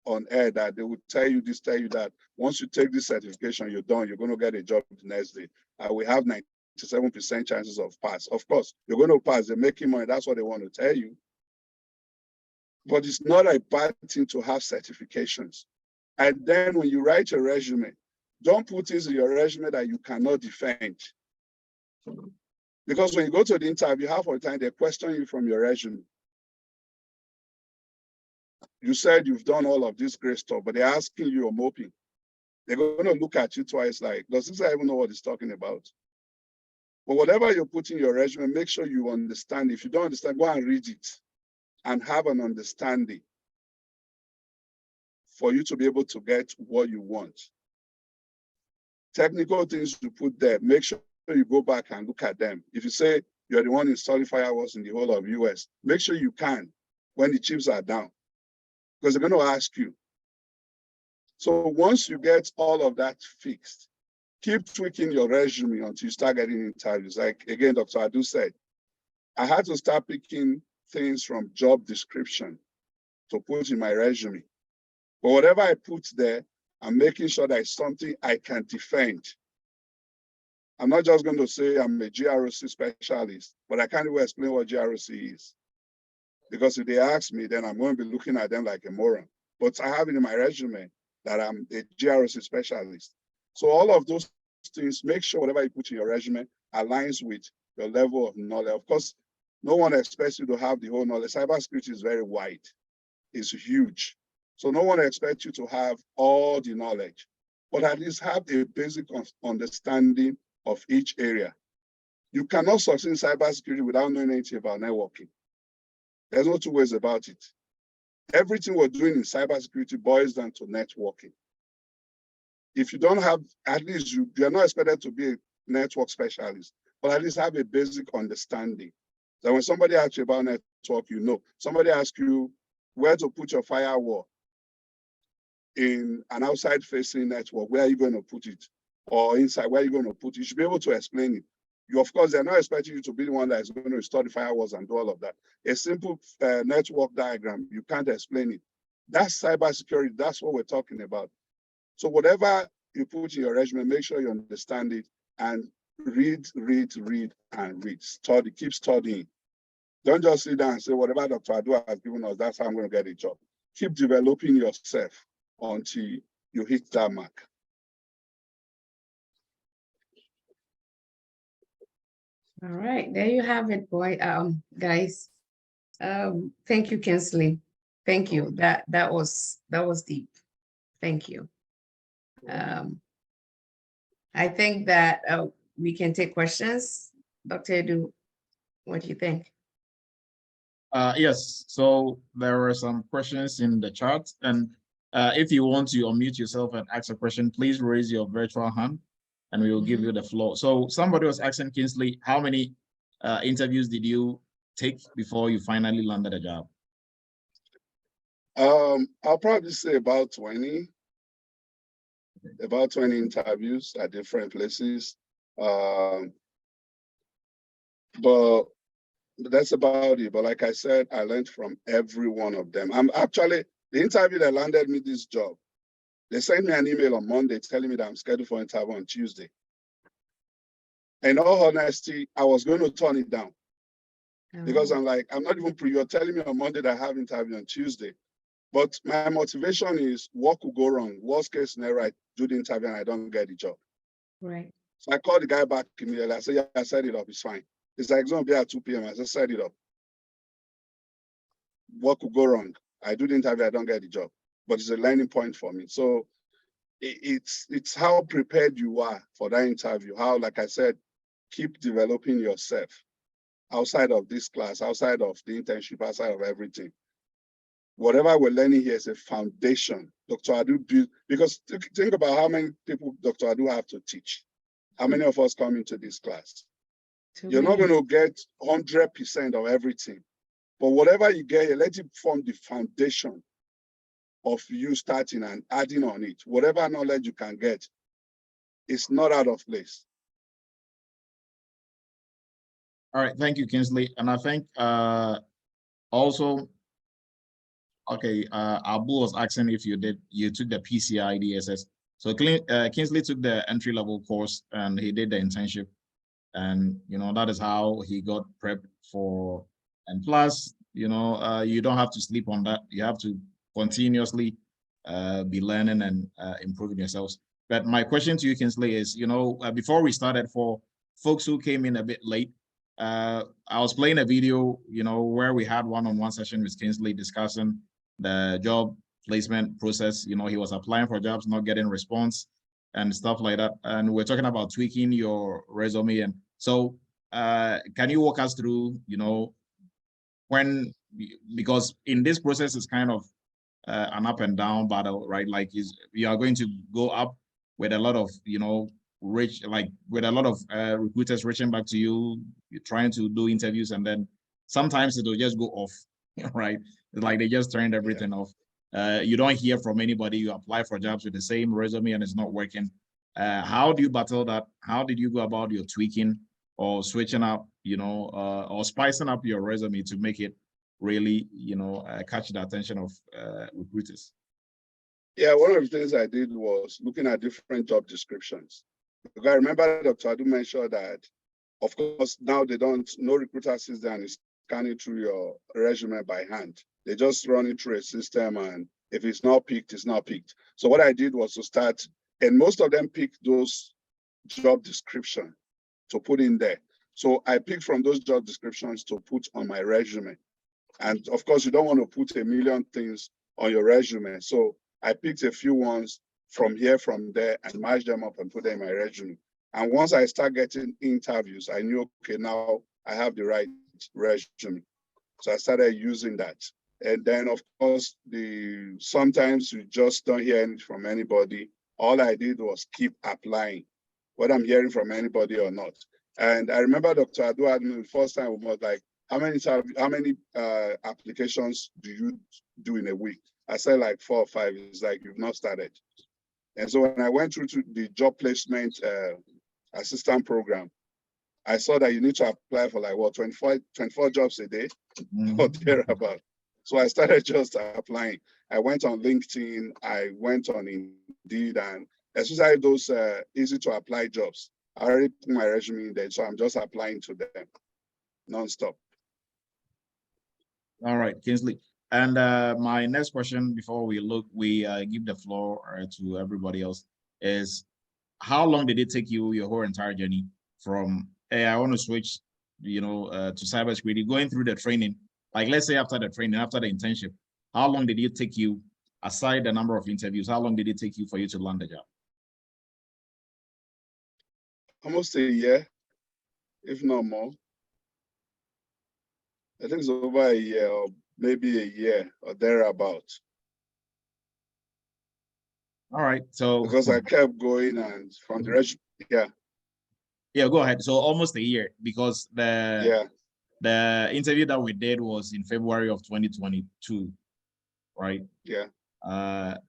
on air that they would tell you this, tell you that. Once you take this certification, you're done. You're going to get a job the next day. We have 97% chances of pass. Of course, you're going to pass. They're making money. That's what they want to tell you. But it's not a bad thing to have certifications. And then when you write your resume, don't put things in your resume that you cannot defend. Because when you go to the interview, half of the time they question you from your resume. You said you've done all of this great stuff, but they're asking you or moping. They're going to look at you twice like, does this guy even know what he's talking about? But whatever you put in your resume, make sure you understand. If you don't understand, go and read it and have an understanding for you to be able to get what you want. Technical things to put there, make sure you go back and look at them. If you say you're the one installing firewalls in the whole of US, make sure you can when the chips are down, because they're going to ask you. So once you get all of that fixed, keep tweaking your resume until you start getting interviews. Like again, Dr. Adu said, I had to start picking things from job description to put in my resume. But whatever I put there, I'm making sure that it's something I can defend. I'm not just going to say I'm a GROC specialist, but I can't even explain what GROC is. Because if they ask me, then I'm going to be looking at them like a moron. But I have it in my resume that I'm a GROC specialist. So all of those things, make sure whatever you put in your resume aligns with your level of knowledge. Of course, no one expects you to have the whole knowledge. Cybersecurity is very wide. It's huge. So no one expects you to have all the knowledge, but at least have a basic understanding of each area. You cannot succeed in cybersecurity without knowing anything about networking. There's no two ways about it. Everything we're doing in cybersecurity boils down to networking. If you don't have, at least you're not expected to be a network specialist, but at least have a basic understanding. So when somebody asks you about network, you know. Somebody asks you where to put your firewall in an outside-facing network, where are you going to put it? Or inside, where are you going to put it? You should be able to explain it. You, of course, they're not expecting you to be the one that is going to install the firewalls and do all of that. A simple network diagram, you can't explain it. That's cybersecurity. That's what we're talking about. So whatever you put in your resume, make sure you understand it and read, and read. Study, keep studying. Don't just sit down and say, whatever Dr. Adu has given us, that's how I'm going to get a job. Keep developing yourself until you hit that mark. All right, there you have it, guys. Thank you, Kinsley. Thank you. That was deep. Thank you. I think that we can take questions. Dr. Adu, what do you think? Yes, so there were some questions in the chat, and if you want to unmute yourself and ask a question, please raise your virtual hand and we will give you the floor. So somebody was asking Kinsley, how many interviews did you take before you finally landed a job? I'll probably say about 20 interviews at different places. But that's about it. But like I said, I learned from every one of them. I'm actually, the interview that landed me this job, they sent me an email on Monday telling me that I'm scheduled for interview on Tuesday. In all honesty, I was going to turn it down because I'm like, I'm not even you're telling me on Monday that I have interview on Tuesday. But my motivation is what could go wrong? Worst case scenario, I do the interview and I don't get the job. Right. So I called the guy back immediately. I said, yeah, I set it up. It's fine. It's like, it's going to be at 2 p.m. I just set it up. What could go wrong? I do the interview, I don't get the job. But it's a learning point for me. So it's how prepared you are for that interview. How, like I said, keep developing yourself outside of this class, outside of the internship, outside of everything. Whatever we're learning here is a foundation. Dr. Adu built, because think about how many people Dr. Adu have to teach. How many of us come into this class? You're not going to get 100% of everything, but whatever you get here, let it form the foundation of you starting and adding on it. Whatever knowledge you can get, it's not out of place. All right, thank you, Kingsley. And I think also, okay, Abu was asking if you took the PCI DSS. So Kingsley took the entry-level course and he did the internship. And, that is how he got prepped for, and plus, you don't have to sleep on that. You have to continuously be learning and improving yourselves. But my question to you, Kingsley, is, before we started, for folks who came in a bit late, I was playing a video, where we had one-on-one session with Kingsley discussing the job placement process. He was applying for jobs, not getting response and stuff like that. And we're talking about tweaking your resume. And so can you walk us through, because in this process, it's kind of an up and down battle, right? Like you are going to go up with a lot of, with a lot of recruiters reaching back to you, you're trying to do interviews, and then sometimes it'll just go off, right? It's like they just turned everything off. You don't hear from anybody. You apply for jobs with the same resume and it's not working. How do you battle that? How did you go about your tweaking or switching up, or spicing up your resume to make it really, catch the attention of recruiters? Yeah, one of the things I did was looking at different job descriptions. Because I remember Dr. Adu mentioned that, of course, now no recruiter sits there and is scanning through your resume by hand. They just run it through a system, and if it's not picked, it's not picked. So what I did was to start, and most of them picked those job descriptions to put in there. So I picked from those job descriptions to put on my resume. And of course, you don't want to put a million things on your resume. So I picked a few ones from here, from there, and matched them up and put them in my resume. And once I start getting interviews, I knew, okay, now I have the right resume. So I started using that. And then, of course, sometimes you just don't hear anything from anybody. All I did was keep applying, whether I'm hearing from anybody or not. And I remember Dr. Adu had me the first time was like, how many applications do you do in a week? I said like 4 or 5. It's like, you've not started. And so when I went through to the job placement assistant program, I saw that you need to apply for like, 24 jobs a day or thereabout. So I started just applying. I went on LinkedIn, I went on Indeed, and especially those easy to apply jobs. I already put my resume in there, so I'm just applying to them nonstop. All right, Kingsley. And my next question before we give the floor to everybody else is, how long did it take you, your whole entire journey from, hey, I want to switch, to cybersecurity, going through the training? Like, let's say after the training, after the internship, how long did it take you, aside the number of interviews, how long did it take you for you to land the job? Almost a year, if not more. I think it's over a year, or maybe a year or thereabout. All right, so because I kept going, and from the rest, yeah, go ahead. So almost a year, because the interview that we did was in February of 2022, right? Yeah.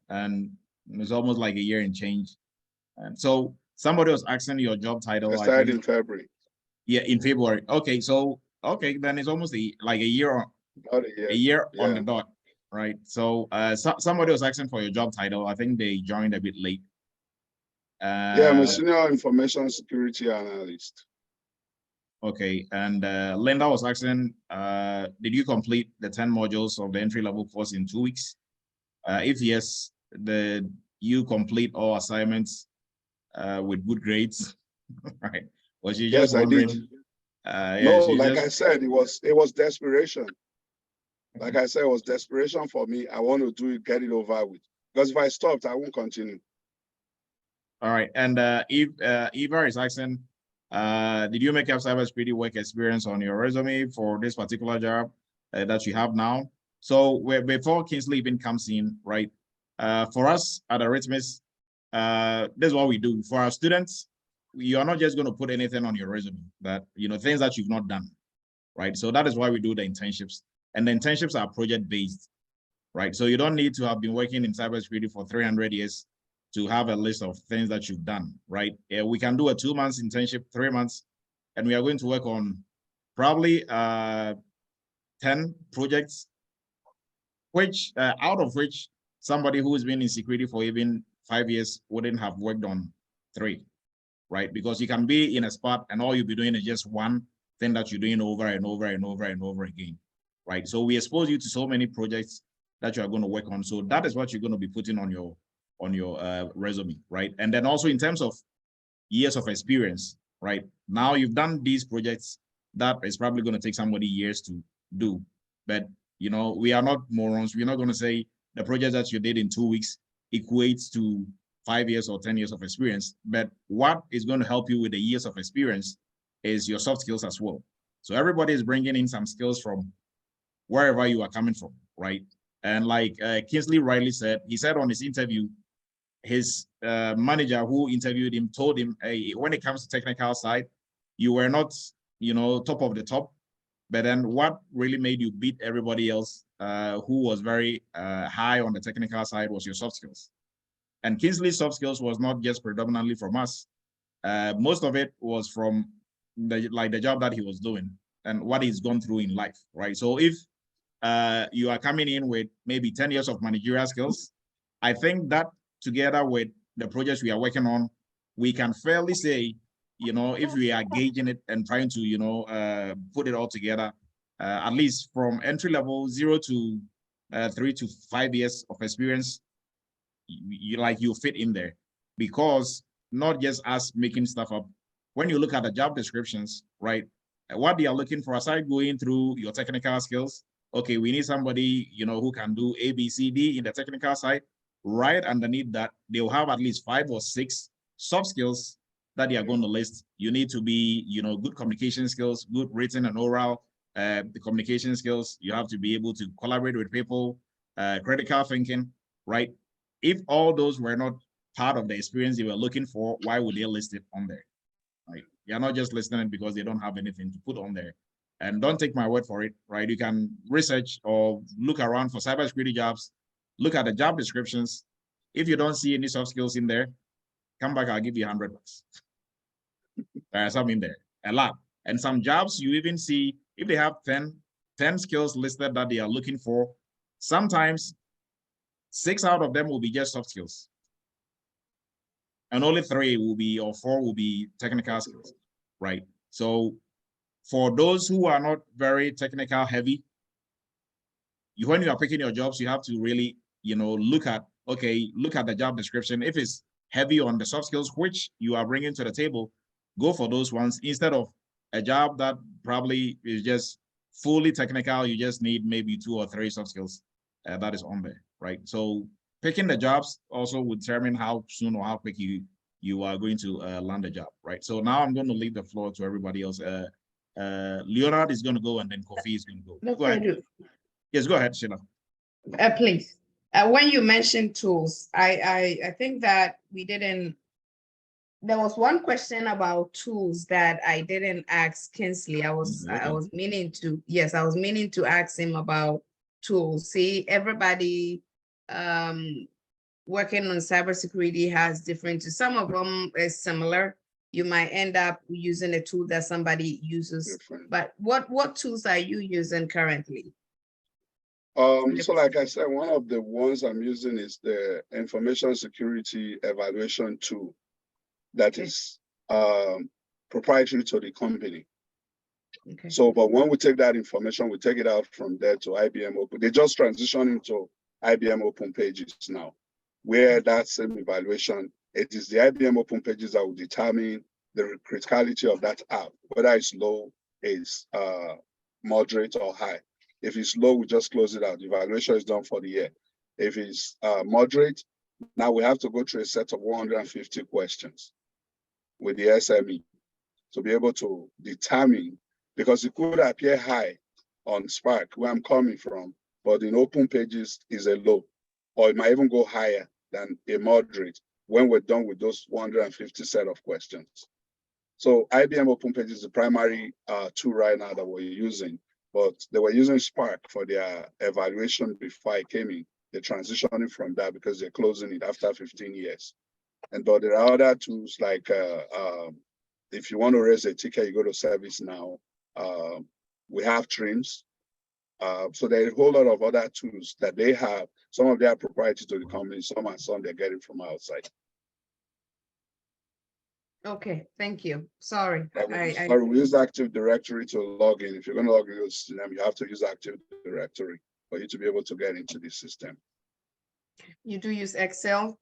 And it's almost like a year and change. And so somebody was asking your job title. I started in February. Yeah, in February. Okay, so then it's almost like a year. About a year. On the dot, right? So somebody was asking for your job title. I think they joined a bit late. Yeah, I'm a senior information security analyst. Okay, and Linda was asking, did you complete the 10 modules of the entry-level course in 2 weeks? If yes, did you complete all assignments with good grades? Right? Was you just wondering? I did. No, like I said, it was desperation. Like I said, it was desperation for me. I want to do it, get it over with. Because if I stopped, I won't continue. All right, and Eva is asking, Did you make up cybersecurity work experience on your resume for this particular job that you have now? So before Kingsley even comes in, right? For us at Eretmis, this is what we do. For our students, you are not just going to put anything on your resume that, things that you've not done, right? So that is why we do the internships. And the internships are project-based, right? So you don't need to have been working in cybersecurity for 300 years to have a list of things that you've done, right? We can do a 2 months internship, 3 months, and we are going to work on probably 10 projects, which out of which somebody who's been in security for even 5 years wouldn't have worked on 3, right? Because you can be in a spot and all you'll be doing is just one thing that you're doing over and over and over and over again, right? So we expose you to so many projects that you are going to work on. So that is what you're going to be putting on your resume, right? And then also in terms of years of experience, right? Now you've done these projects that is probably going to take somebody years to do, but we are not morons. We're not going to say the project that you did in 2 weeks equates to 5 years or 10 years of experience. But what is going to help you with the years of experience is your soft skills as well. So everybody is bringing in some skills from wherever you are coming from, right? And like Kingsley rightly said, he said on his interview, his manager who interviewed him told him, hey, when it comes to technical side, you were not, top of the top. But then what really made you beat everybody else who was very high on the technical side was your soft skills. And Kingsley's soft skills was not just predominantly from us. Most of it was from the job that he was doing and what he's gone through in life, right? So if you are coming in with maybe 10 years of managerial skills, I think that together with the projects we are working on, we can fairly say, if we are gauging it and trying to, put it all together, at least from entry level 0 to 3 to 5 years of experience, you fit in there, because not just us making stuff up. When you look at the job descriptions, right, what they are looking for, aside going through your technical skills, okay, we need somebody, who can do A, B, C, D in the technical side. Right underneath that, they'll have at least 5 or 6 soft skills that they are going to list. You need to be, good communication skills, good written and oral, the communication skills. You have to be able to collaborate with people, critical thinking, right? If all those were not part of the experience they were looking for, why would they list it on there? Right? You're not just listing it because they don't have anything to put on there. And don't take my word for it, right? You can research or look around for cybersecurity jobs, look at the job descriptions. If you don't see any soft skills in there, come back, I'll give you $100. There are some in there, a lot. And some jobs you even see, if they have 10 skills listed that they are looking for, sometimes 6 out of them will be just soft skills. And only 3 will be, or 4 will be technical skills, right? So for those who are not very technical heavy, when you are picking your jobs, you have to really, look at the job description. If it's heavy on the soft skills, which you are bringing to the table, go for those ones instead of a job that probably is just fully technical. You just need maybe 2 or 3 soft skills that is on there, right? So picking the jobs also would determine how soon or how quick you are going to land a job, right? So now I'm going to leave the floor to everybody else. Leonard is going to go, and then Kofi is going to go. Go ahead. Yes, go ahead, Sheila. Please. When you mentioned tools, I think that we didn't. There was one question about tools that I didn't ask Kingsley. I was meaning to. Yes, I was meaning to ask him about tools. See, everybody working on cybersecurity has different. Some of them is similar. You might end up using a tool that somebody uses. But what tools are you using currently? So like I said, one of the ones I'm using is the information security evaluation tool that is proprietary to the company. Okay. So, but when we take that information, we take it out from there to IBM Open. They just transition into IBM Open Pages now, where that same evaluation, it is the IBM Open Pages that will determine the criticality of that app, whether it's low, it's moderate or high. If it's low, we just close it out. The evaluation is done for the year. If it's moderate, now we have to go through a set of 150 questions with the SME. to be able to determine, because it could appear high on Spark, where I'm coming from, but in open pages is a low, or it might even go higher than a moderate when we're done with those 150 set of questions. So IBM Open Pages is the primary tool right now that we're using, but they were using Spark for their evaluation before I came in. They're transitioning from that because they're closing it after 15 years. But there are other tools like if you want to raise a ticket, you go to ServiceNow. We have Trims. So there are a whole lot of other tools that they have. Some of them are proprietary to the company, some they're getting from outside. Okay, thank you. Sorry. We use Active Directory to log in. If you're going to log into the system, you have to use Active Directory for you to be able to get into the system. You do use Excel?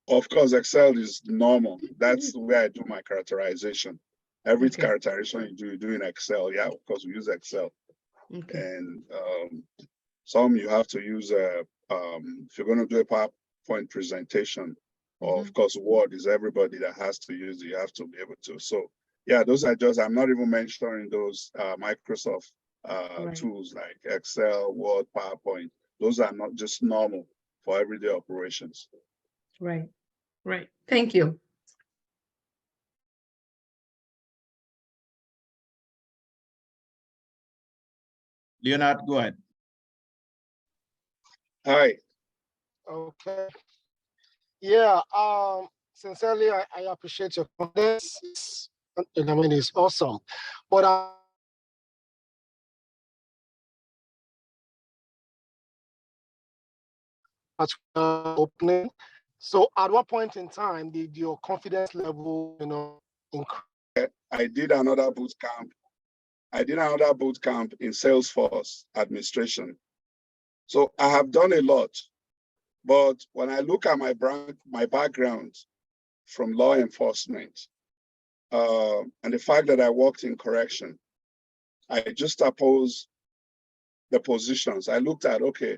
Of course, Excel is normal. That's where I do my characterization. Every characterization you do in Excel. Yeah, of course, we use Excel. Okay. And some you have to use, if you're going to do a PowerPoint presentation, or of course, Word is everybody that has to use it. You have to be able to. So yeah, those are just, I'm not even mentioning those Microsoft tools like Excel, Word, PowerPoint. Those are not just normal for everyday operations. Right, right. Thank you. Leonard, go ahead. Hi. Okay. Yeah, sincerely, I appreciate your comments. I mean, it's awesome. But opening. So at what point in time did your confidence level, increase? I did another boot camp. In Salesforce administration. So I have done a lot, but when I look at my background from law enforcement, and the fact that I worked in correction, I just opposed the positions. I looked at, okay,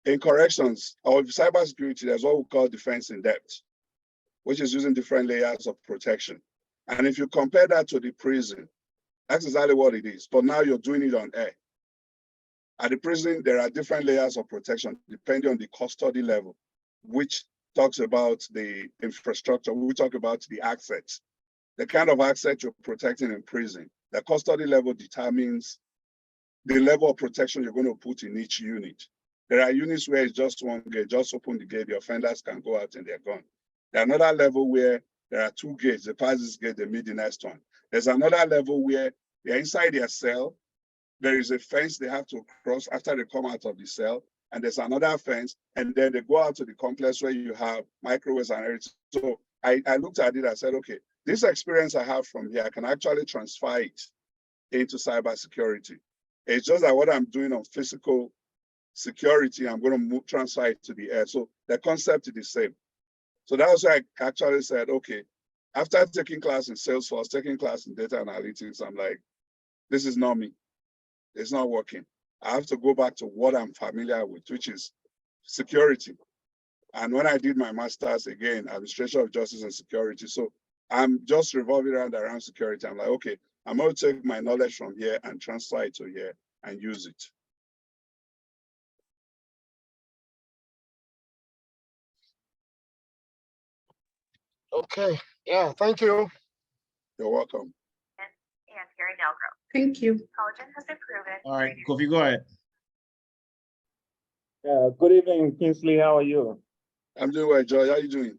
in corrections or cybersecurity, there's what we call defense in depth, which is using different layers of protection. And if you compare that to the prison, that's exactly what it is. But now you're doing it on air. At the prison, there are different layers of protection depending on the custody level, which talks about the infrastructure. We talk about the assets, the kind of asset you're protecting in prison. The custody level determines the level of protection you're going to put in each unit. There are units where it's just one gate, just open the gate, the offenders can go out and they're gone. There's another level where there are two gates, they pass this gate, they meet the next one. There's another level where they're inside their cell, there is a fence they have to cross after they come out of the cell, and there's another fence, and then they go out to the complex where you have microwaves and everything. So I looked at it, I said, okay, this experience I have from here, I can actually transfer it into cybersecurity. It's just that what I'm doing on physical security, I'm going to transfer it to the air. So the concept is the same. So that was why I actually said, okay, after taking class in Salesforce, taking class in data analytics, I'm like, this is not me. It's not working. I have to go back to what I'm familiar with, which is security. And when I did my master's, again, administration of justice and security. So I'm just revolving around security. I'm like, okay, I'm going to take my knowledge from here and transfer it to here and use it. Okay. Yeah, thank you. You're welcome. Thank you. All right, Kofi, go ahead. Good evening, Kingsley. How are you? I'm doing well, Joy. How are you doing?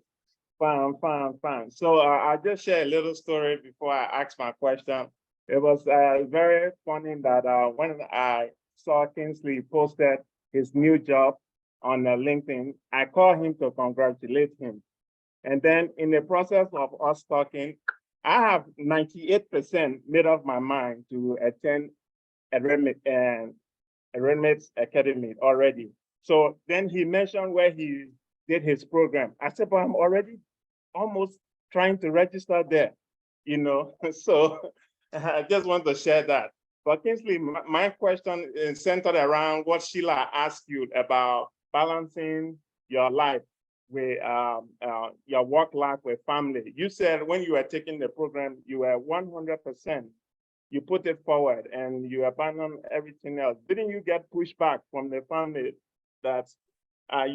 Fine. So I'll just share a little story before I ask my question. It was very funny that when I saw Kingsley posted his new job on LinkedIn, I called him to congratulate him. And then in the process of us talking, I have 98% made up my mind to attend Eretmis Academy already. So then he mentioned where he did his program. I said, but I'm already almost trying to register there, So I just want to share that. But Kingsley, my question is centered around what Sheila asked you about balancing your life with your work life with family. You said when you were taking the program, you were 100%. You put it forward and you abandon everything else. Didn't you get pushback from the family that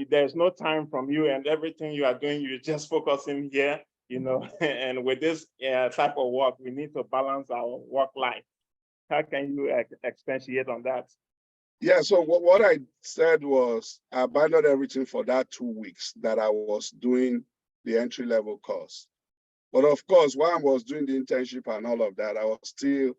there's no time from you and everything you are doing, you're just focusing here, you know, and with this type of work, we need to balance our work life. How can you expatiate on that? Yeah, so what I said was I abandoned everything for that 2 weeks that I was doing the entry-level course. But of course, while I was doing the internship and all of that, I was still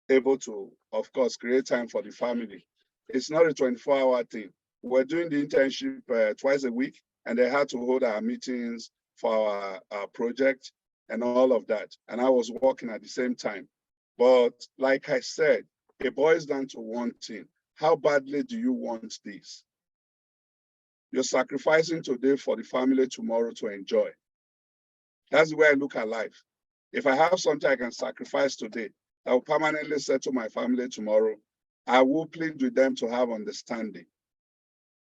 able to, of course, create time for the family. It's not a 24-hour thing. We're doing the internship twice a week, and they had to hold our meetings for our project and all of that. And I was working at the same time. But like I said, it boils down to one thing. How badly do you want this? You're sacrificing today for the family tomorrow to enjoy. That's the way I look at life. If I have something I can sacrifice today that will permanently settle my family tomorrow, I will plead with them to have understanding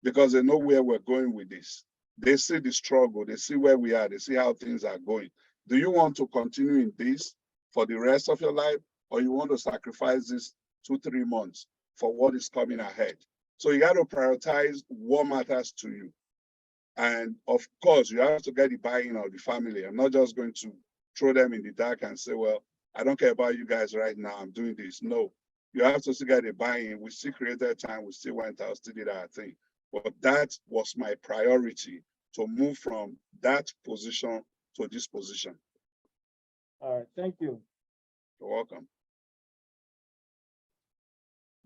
because they know where we're going with this. They see the struggle, they see where we are, they see how things are going. Do you want to continue in this for the rest of your life, or you want to sacrifice this 2-3 months for what is coming ahead? So you got to prioritize what matters to you. And of course, you have to get the buy-in of the family. I'm not just going to throw them in the dark and say, well, I don't care about you guys right now, I'm doing this. No, you have to still get a buy-in. We still created time, we still went out, still did our thing. But that was my priority, to move from that position to this position. All right, thank you. You're welcome.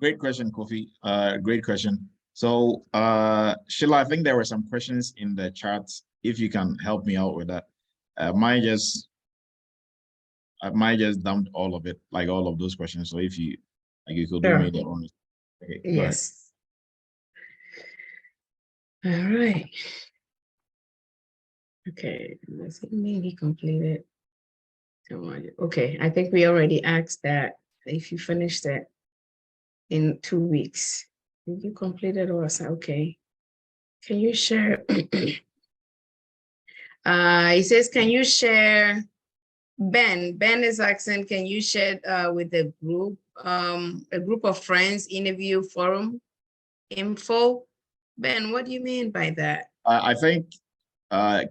Great question, Kofi. Great question. So, Sheila, I think there were some questions in the chat. If you can help me out with that. I might just dumped all of it, like all of those questions. So if you could do me the honor. Okay, yes. All right. Okay, let's see, maybe completed. Okay, I think we already asked that if you finished it in 2 weeks. Did you complete it or say, okay? Can you share? It says, can you share? Ben is asking, can you share with the group, a group of friends interview forum info? Ben, what do you mean by that? I think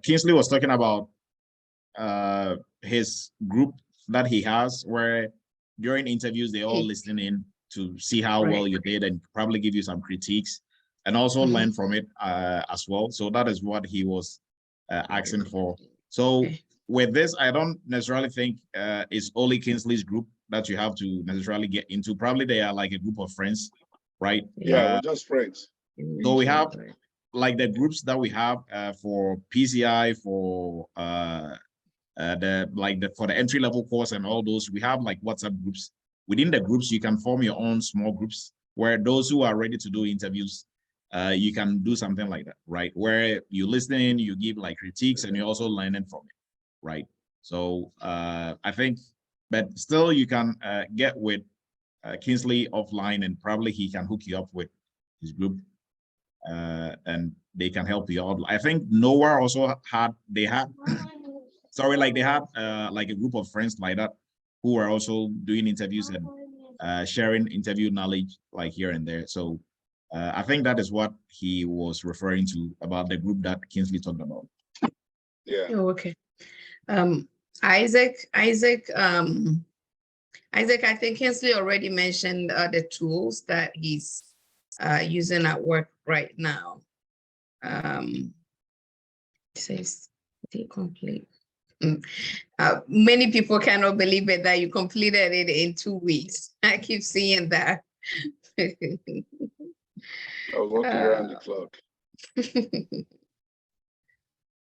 Kingsley was talking about his group that he has, where during interviews they all listen in to see how well you did and probably give you some critiques and also learn from it as well. So that is what he was asking for. So with this, I don't necessarily think it's only Kingsley's group that you have to necessarily get into. Probably they are like a group of friends, right? Yeah, we're just friends. So we have like the groups that we have for PCI, for for the entry level course and all those. We have like WhatsApp groups. Within the groups, you can form your own small groups where those who are ready to do interviews, you can do something like that, right? Where you listen, you give like critiques, and you're also learning from it, right? So I think, but still you can get with Kingsley offline, and probably he can hook you up with his group, and they can help you out. I think Noah also had sorry, like they had like a group of friends like that who are also doing interviews and sharing interview knowledge like here and there. So I think that is what he was referring to about the group that Kingsley talked about. Yeah. Oh, okay. Isaac, I think Kingsley already mentioned the tools that he's using at work right now. It says they complete. Many people cannot believe it that you completed it in 2 weeks. I keep seeing that. I was working around the clock.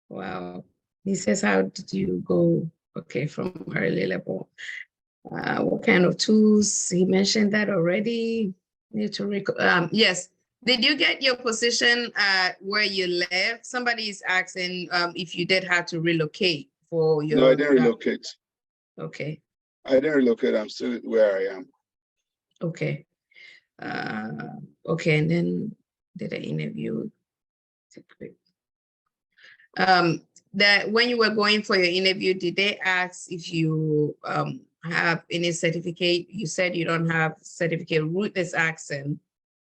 Wow. He says, how did you go? Okay, from early level. What kind of tools? He mentioned that already. Need to yes. Did you get your position where you live? Somebody is asking if you did have to relocate for your. No, I didn't relocate. Okay. I didn't relocate. I'm still where I am. Okay. Okay, and then did an interview. That when you were going for your interview, did they ask if you have any certificate? You said you don't have certificate. Ruth is asking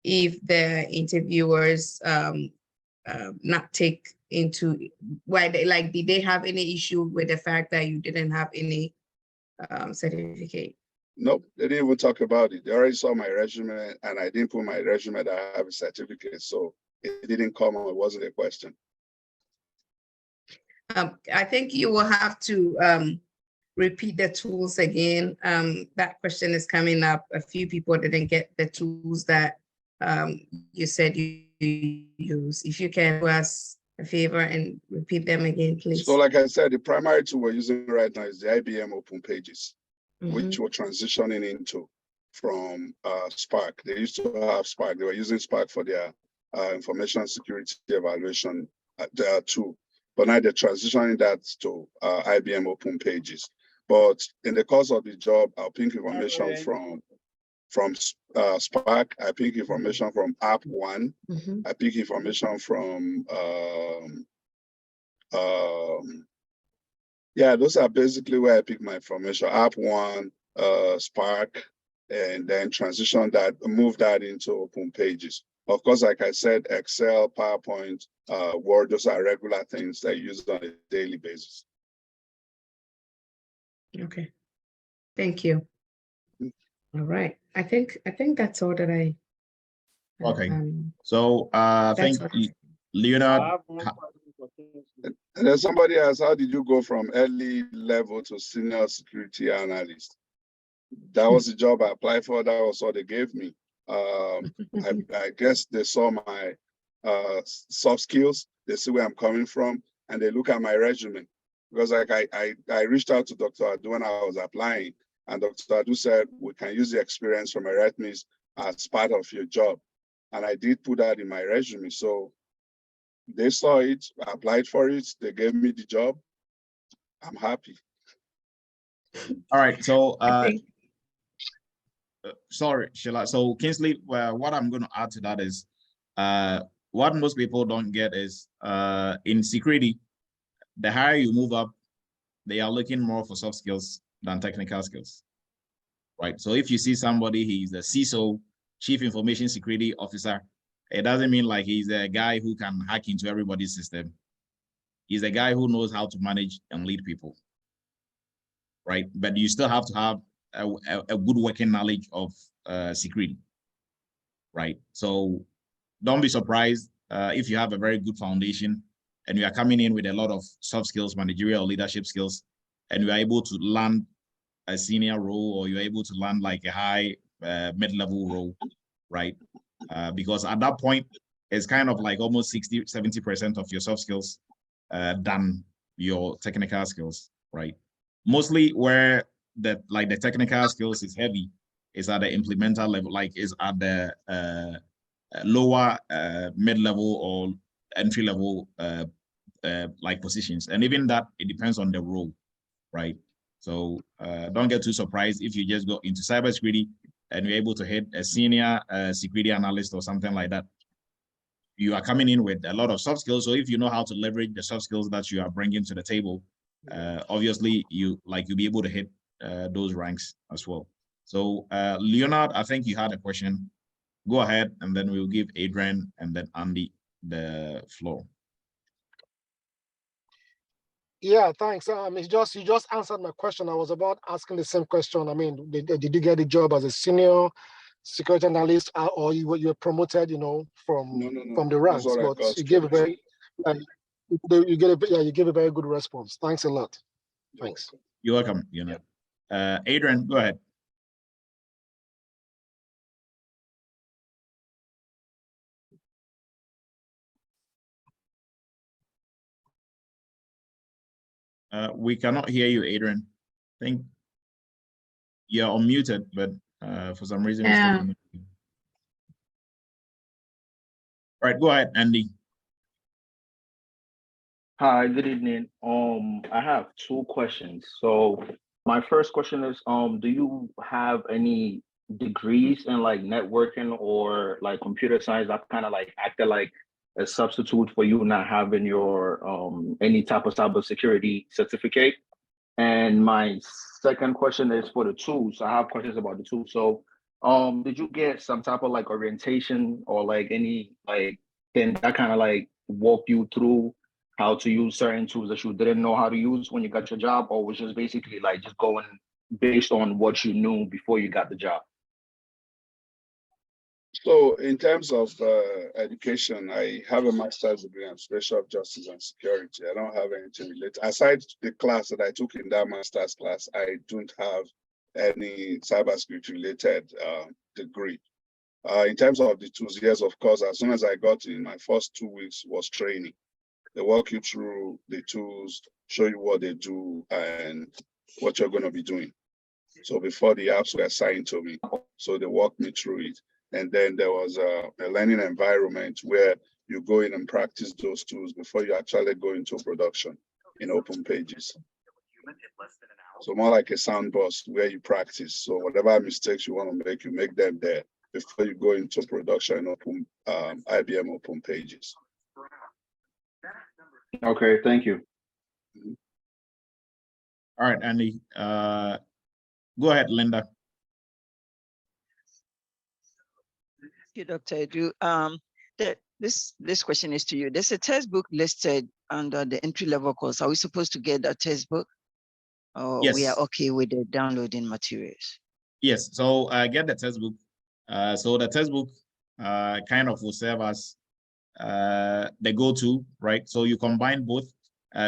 if the interviewers not take into why they like, did they have any issue with the fact that you didn't have any certificate? Nope, they didn't even talk about it. They already saw my resume, and I didn't put my resume that I have a certificate, so it didn't come on. It wasn't a question. I think you will have to repeat the tools again. That question is coming up. A few people didn't get the tools that you said you use. If you can do us a favor and repeat them again, please. So like I said, the primary tool we're using right now is the IBM Open Pages, which we're transitioning into from Spark. They used to have Spark. They were using Spark for their information security evaluation tool. But now they're transitioning that to IBM Open Pages. But in the course of the job, I'll pick information from Spark. I pick information from App One. I pick information from yeah, those are basically where I pick my information. App One, Spark, and then transition that, move that into Open Pages. Of course, like I said, Excel, PowerPoint, Word, those are regular things that you use on a daily basis. Okay, thank you. All right, I think that's all that I. Okay, so I think Leonard. I have one question for Kingsley. And then somebody asked, how did you go from early level to senior security analyst? That was the job I applied for. That was what they gave me. I guess they saw my soft skills. They see where I'm coming from, and they look at my resume. Because like I reached out to Dr. Adu when I was applying, and Dr. Adu said, we can use the experience from Eretmis as part of your job. And I did put that in my resume. So they saw it, I applied for it, they gave me the job. I'm happy. All right, so sorry, Sheila. So Kingsley, what I'm going to add to that is what most people don't get is in security, the higher you move up, they are looking more for soft skills than technical skills, right? So if you see somebody, he's a CISO, Chief Information Security Officer, it doesn't mean like he's a guy who can hack into everybody's system. He's a guy who knows how to manage and lead people, right? But you still have to have a good working knowledge of security, right? So don't be surprised if you have a very good foundation and you are coming in with a lot of soft skills, managerial leadership skills, and you are able to land a senior role, or you're able to land like a high mid-level role, right? Because at that point, it's kind of like almost 60–70% of your soft skills than your technical skills, right? Mostly where the technical skills is heavy is at the implementer level, like is at the lower mid-level or entry-level like positions. And even that, it depends on the role, right? So don't get too surprised if you just go into cybersecurity and you're able to hit a senior security analyst or something like that. You are coming in with a lot of soft skills. So if you know how to leverage the soft skills that you are bringing to the table, obviously you'll be able to hit those ranks as well. So Leonard, I think you had a question. Go ahead, and then we'll give Adrian and then Andy the floor. Yeah, thanks. You just answered my question. I was about asking the same question. I mean, did you get a job as a senior security analyst, or you were promoted, from the ranks? But you gave a very you gave a very good response. Thanks a lot. Thanks. You're welcome. Adrian, go ahead. We cannot hear you, Adrian. I think you're unmuted, but for some reason, yeah. All right, go ahead, Andy. Hi, good evening. I have two questions. So my first question is, do you have any degrees in like networking or like computer science that kind of like acted like a substitute for you not having your any type of cybersecurity certificate? And my second question is for the tools. I have questions about the tools. So did you get some type of like orientation or like any like thing that kind of like walk you through how to use certain tools that you didn't know how to use when you got your job, or was just basically like just going based on what you knew before you got the job? So in terms of education, I have a master's degree in special justice and security. I don't have anything related. Aside the class that I took in that master's class, I don't have any cybersecurity related degree. In terms of the tools, yes, of course, as soon as I got in, my first 2 weeks was training. They walk you through the tools, show you what they do and what you're going to be doing. So before the apps were assigned to me, so they walked me through it. And then there was a learning environment where you go in and practice those tools before you actually go into production in open pages. So more like a sandbox where you practice. So whatever mistakes you want to make, you make them there before you go into production in open IBM open pages. Okay, thank you. All right, Andy. Go ahead, Linda. Thank you, Dr. Edu. This question is to you. There's a textbook listed under the entry-level course. Are we supposed to get that textbook? Or Yes. we are okay with the downloading materials? Yes, so get the textbook. So the textbook kind of will serve as the go-to, right? So you combine both,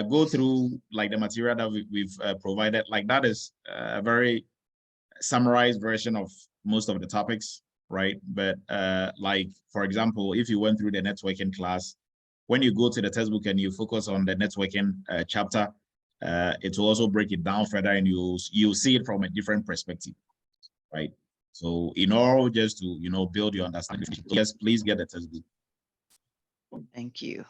go through like the material that we've provided. Like that is a very summarized version of most of the topics, right? But like, for example, if you went through the networking class, when you go to the textbook and you focus on the networking chapter, it will also break it down further and you'll see it from a different perspective, right? So in all, just to, build your understanding. Yes, please get the textbook. Thank you.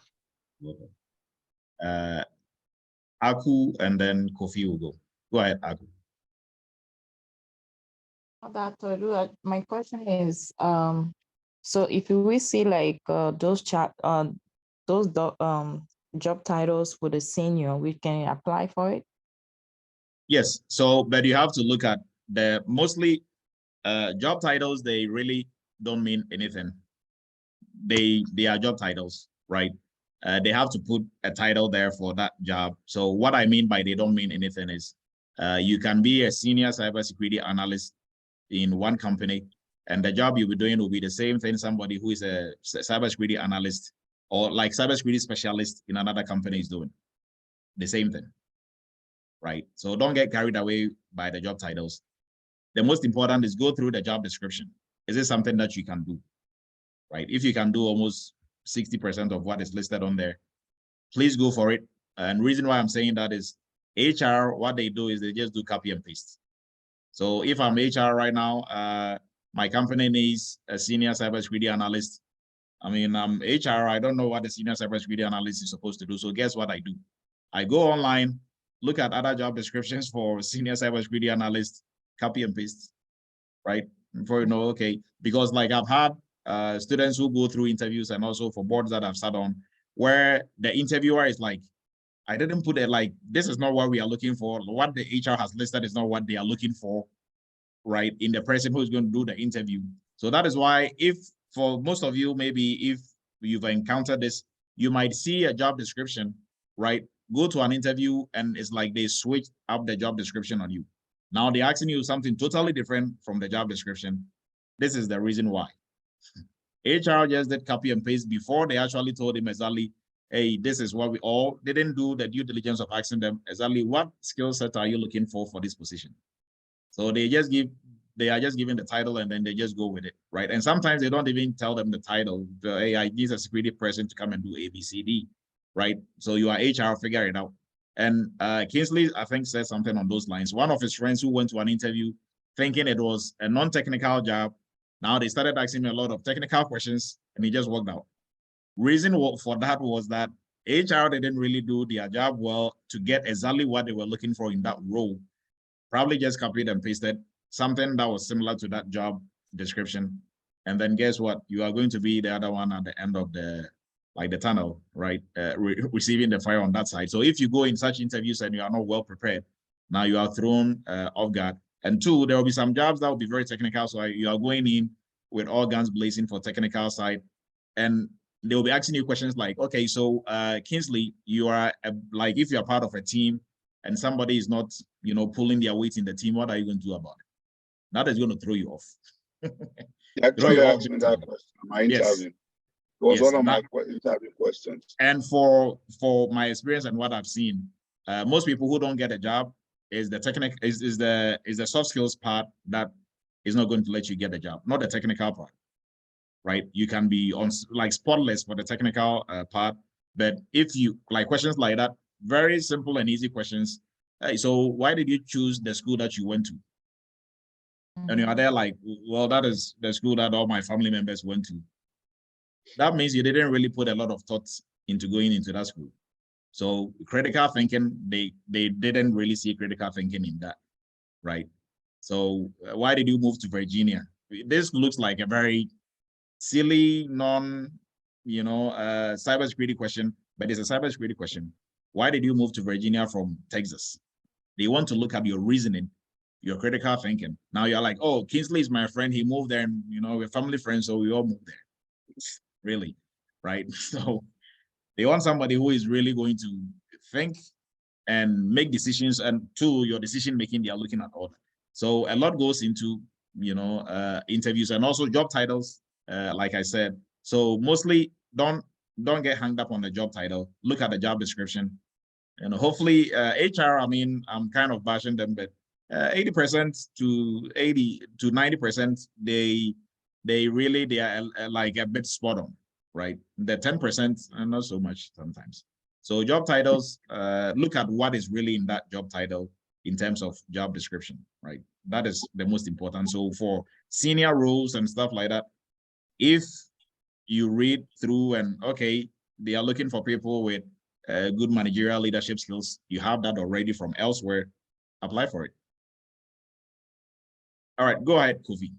Aku and then Kofi will go. Go ahead, Aku. My question is, so if we see like those job titles for the senior, we can apply for it? Yes, so but you have to look at the mostly job titles. They really don't mean anything. They are job titles, right? They have to put a title there for that job. So what I mean by they don't mean anything is you can be a senior cybersecurity analyst in one company, and the job you'll be doing will be the same thing somebody who is a cybersecurity analyst or like cybersecurity specialist in another company is doing. The same thing, right? So don't get carried away by the job titles. The most important is go through the job description. Is it something that you can do, right? If you can do almost 60% of what is listed on there, please go for it. And reason why I'm saying that is HR, what they do is they just do copy and paste. So if I'm HR right now, my company needs a senior cybersecurity analyst. I mean, I'm HR, I don't know what the senior cybersecurity analyst is supposed to do. So guess what I do? I go online, look at other job descriptions for senior cybersecurity analyst, copy and paste, right? Before you know, okay, because like I've had students who go through interviews and also for boards that I've sat on, where the interviewer is like, I didn't put it like, this is not what we are looking for. What the HR has listed is not what they are looking for, right? In the person who's going to do the interview. So that is why if for most of you, maybe if you've encountered this, you might see a job description, right? Go to an interview and it's like they switch up the job description on you. Now they're asking you something totally different from the job description. This is the reason why. HR just did copy and paste before they actually told him exactly, hey, this is what we all didn't do the due diligence of asking them exactly what skill set are you looking for this position. So they are just giving the title and then they just go with it, right? And sometimes they don't even tell them the title. Hey, I need a security person to come and do ABCD, right? So you are HR, figure it out. And Kingsley, I think, said something on those lines. One of his friends who went to an interview thinking it was a non-technical job. Now they started asking me a lot of technical questions and he just walked out. Reason for that was that HR didn't really do their job well to get exactly what they were looking for in that role. Probably just copied and pasted something that was similar to that job description. And then guess what? You are going to be the other one at the end of the like the tunnel, right? Receiving the fire on that side. So if you go in such interviews and you are not well prepared, now you are thrown off guard. And two, there will be some jobs that will be very technical. So you are going in with all guns blazing for technical side, and they will be asking you questions like, okay, so Kingsley, you are like, if you are part of a team and somebody is not, pulling their weight in the team, what are you going to do about it? That is going to throw you off. Actually, asked me that question in my interview. It was one of my interview questions. And for my experience and what I've seen, most people who don't get a job is the technical is the soft skills part that is not going to let you get a job, not the technical part. Right? You can be on like spotless for the technical part, but if you like questions like that, very simple and easy questions. Hey, so why did you choose the school that you went to? And you are there like, well, that is the school that all my family members went to. That means you didn't really put a lot of thoughts into going into that school. So critical thinking, they didn't really see critical thinking in that, right? So why did you move to Virginia? This looks like a very silly, cybersecurity question, but it's a cybersecurity question. Why did you move to Virginia from Texas? They want to look at your reasoning, your critical thinking. Now you're like, oh, Kingsley is my friend. He moved there, and we're family friends, so we all moved there. Really, right? So they want somebody who is really going to think and make decisions, and to your decision making, they are looking at all that. So a lot goes into interviews, and also job titles. Like I said, so mostly don't get hung up on the job title. Look at the job description. Hopefully HR, I mean, I'm kind of bashing them, but 80% to 80 to 90%, they are like a bit spot on, right? The 10% not so much sometimes. So job titles, look at what is really in that job title in terms of job description, right? That is the most important. So for senior roles and stuff like that, if you read through and okay, they are looking for people with good managerial leadership skills, you have that already from elsewhere, apply for it. All right, go ahead, Kofi.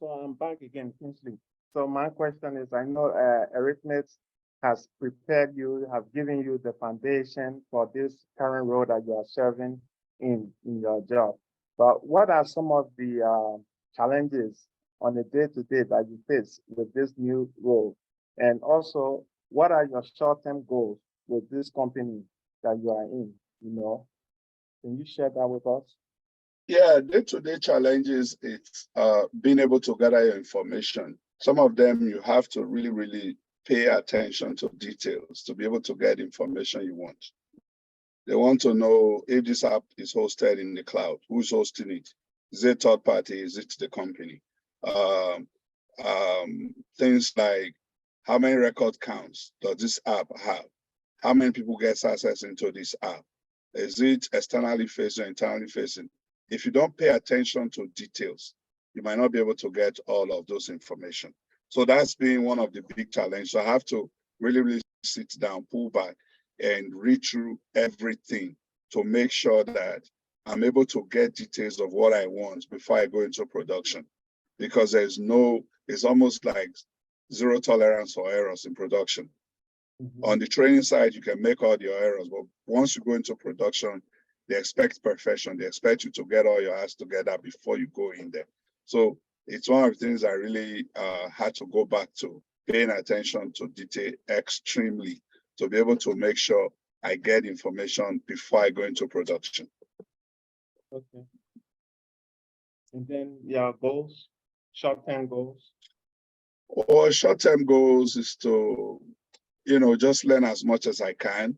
So I'm back again, Kingsley. So my question is, I know Eretmis has prepared you, have given you the foundation for this current role that you are serving in your job. But what are some of the challenges on a day-to-day that you face with this new role? And also, what are your short-term goals with this company that you are in? Can you share that with us? Yeah, day-to-day challenges, it's being able to gather your information. Some of them you have to really, really pay attention to details to be able to get information you want. They want to know if this app is hosted in the cloud, who's hosting it? Is it third party? Is it the company? Things like how many record counts does this app have? How many people get access into this app? Is it externally facing or internally facing? If you don't pay attention to details, you might not be able to get all of those information. So that's been one of the big challenges. So I have to really, really sit down, pull back, and read through everything to make sure that I'm able to get details of what I want before I go into production. Because it's almost like zero tolerance for errors in production. Mm-hmm. On the training side, you can make all your errors, but once you go into production, they expect perfection. They expect you to get all your acts together before you go in there. So it's one of the things I really had to go back to, paying attention to detail extremely to be able to make sure I get information before I go into production. Okay. And then your goals, short-term goals? Or short-term goals is to, just learn as much as I can.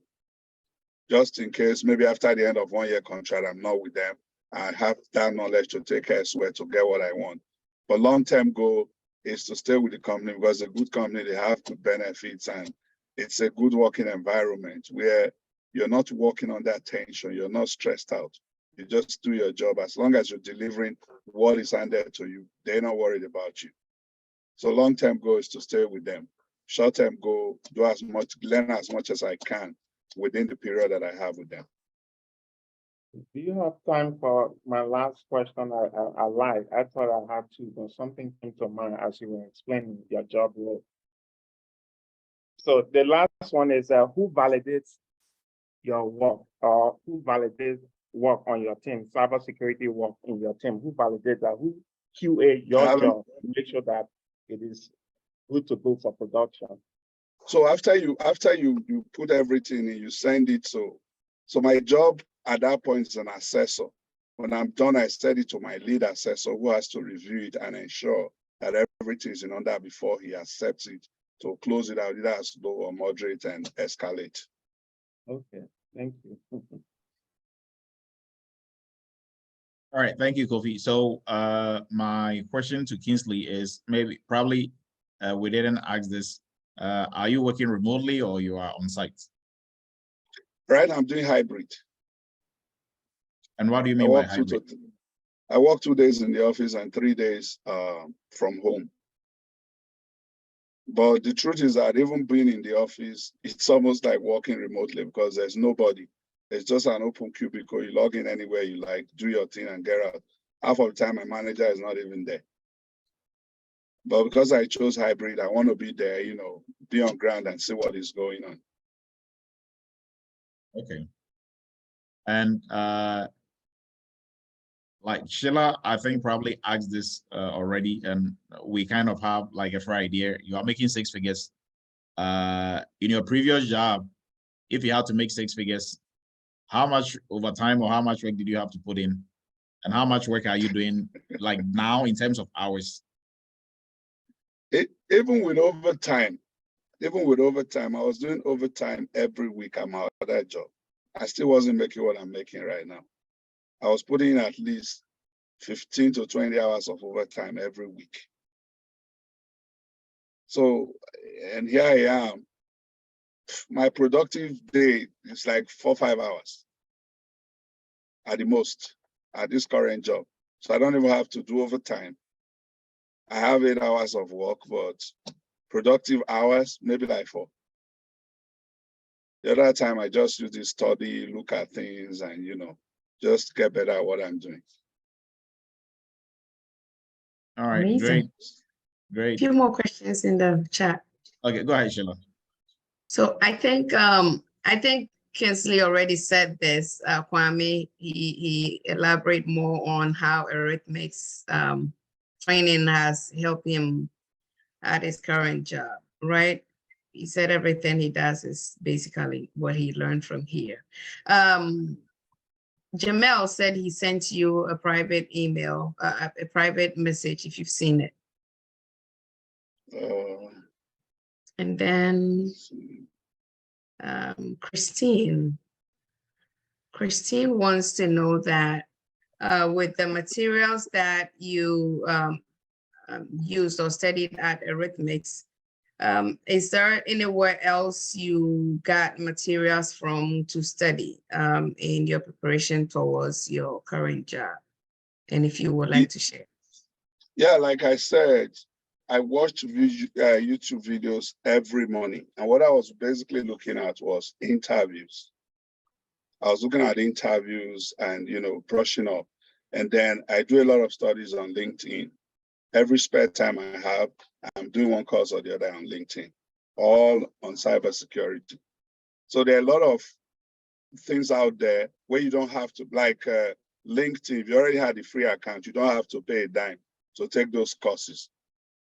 Just in case, maybe after the end of 1 year contract, I'm not with them. I have that knowledge to take elsewhere to get what I want. But long-term goal is to stay with the company because a good company, they have good benefits and it's a good working environment where you're not working under tension, you're not stressed out. You just do your job. As long as you're delivering what is handed to you, they're not worried about you. So long-term goal is to stay with them. Short-term goal, learn as much as I can within the period that I have with them. Do you have time for my last question? I lied. I thought I had to, but something came to mind as you were explaining your job role. So the last one is who validates your work, or who validates work on your team, cybersecurity work in your team? Who validates that? Who QA your job to make sure that it is good to go for production? So after you put everything in, you send it. So my job at that point is an assessor. When I'm done, I send it to my lead assessor, who has to review it and ensure that everything is in order before he accepts it to close it out, either as low or moderate and escalate. Okay, thank you. All right, thank you, Kofi. So my question to Kingsley is probably we didn't ask this. Are you working remotely or you are on site? Right, I'm doing hybrid. And what do you mean by hybrid? I work 2 days in the office and 3 days from home. But the truth is that even being in the office, it's almost like working remotely because there's nobody. It's just an open cubicle. You log in anywhere you like, do your thing and get out. Half of the time, my manager is not even there. But because I chose hybrid, I want to be there, you know, be on ground and see what is going on. Okay. And like Sheila, I think probably asked this already, and we kind of have like a fair idea. You are making 6 figures. In your previous job, if you had to make 6 figures, how much overtime or how much work did you have to put in? And how much work are you doing like now in terms of hours? Even with overtime, I was doing overtime every week at my other job. I still wasn't making what I'm making right now. I was putting in at least 15 to 20 hours of overtime every week. So, and here I am. My productive day is like 4 or 5 hours at the most at this current job. So I don't even have to do overtime. I have 8 hours of work, but productive hours, maybe like 4. The other time I just use this study, look at things and, you know, just get better at what I'm doing. All right, Amazing. great. A few more questions in the chat. Okay, go ahead, Sheila. So I think Kingsley already said this. Kwame, he elaborate more on how Eretmis training has helped him at his current job, right? He said everything he does is basically what he learned from here. Jamel said he sent you a private email, a private message if you've seen it. And then Christine wants to know that with the materials that you used or studied at Eretmis, is there anywhere else you got materials from to study in your preparation towards your current job? And if you would like to share. Yeah, like I said, I watched YouTube videos every morning. And what I was basically looking at was interviews. I was looking at interviews and, you know, brushing up. And then I do a lot of studies on LinkedIn. Every spare time I have, I'm doing one course or the other on LinkedIn, all on cybersecurity. So there are a lot of things out there where you don't have to, like LinkedIn, if you already had a free account, you don't have to pay a dime to take those courses.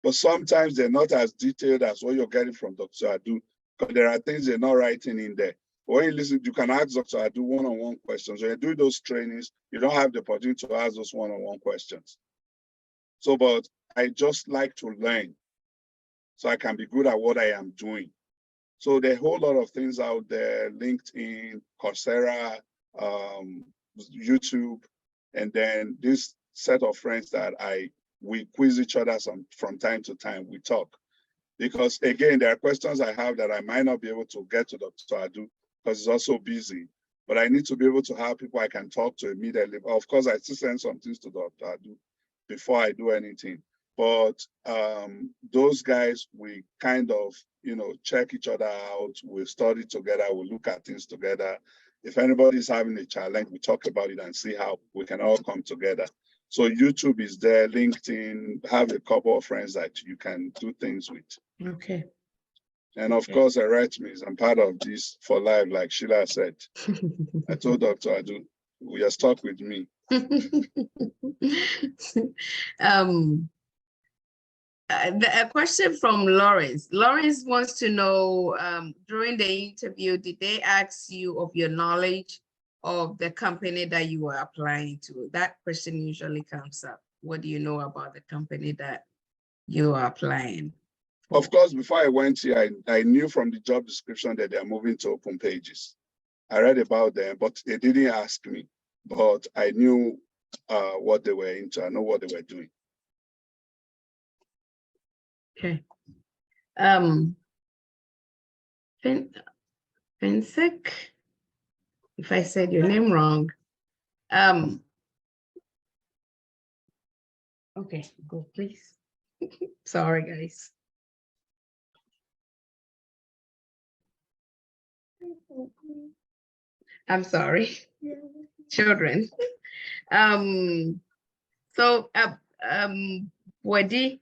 But sometimes they're not as detailed as what you're getting from Dr. Adu, because there are things they're not writing in there. But when you listen, you can ask Dr. Adu one-on-one questions. When you do those trainings, you don't have the opportunity to ask those one-on-one questions. So, but I just like to learn so I can be good at what I am doing. So there are a whole lot of things out there, LinkedIn, Coursera, YouTube, and then this set of friends that we quiz each other from time to time, we talk. Because again, there are questions I have that I might not be able to get to Dr. Adu because he's also busy, but I need to be able to have people I can talk to immediately. Of course, I still send some things to Dr. Adu before I do anything. But those guys, we kind of, you know, check each other out. We study together. We look at things together. If anybody's having a challenge, we talk about it and see how we can all come together. So YouTube is there, LinkedIn, have a couple of friends that you can do things with. Okay. And of course, Eretmis, I'm part of this for life, like Sheila said. I told Dr. Adu, we are stuck with me. A question from Lawrence. Lawrence wants to know, during the interview, did they ask you of your knowledge of the company that you were applying to? That question usually comes up. What do you know about the company that you are applying for? Of course, before I went here, I knew from the job description that they are moving to open pages. I read about them, but they didn't ask me. But I knew what they were into. I know what they were doing. Okay. Finsek, if I said your name wrong. Okay, go please. Sorry, guys. I'm sorry, children. So Wadi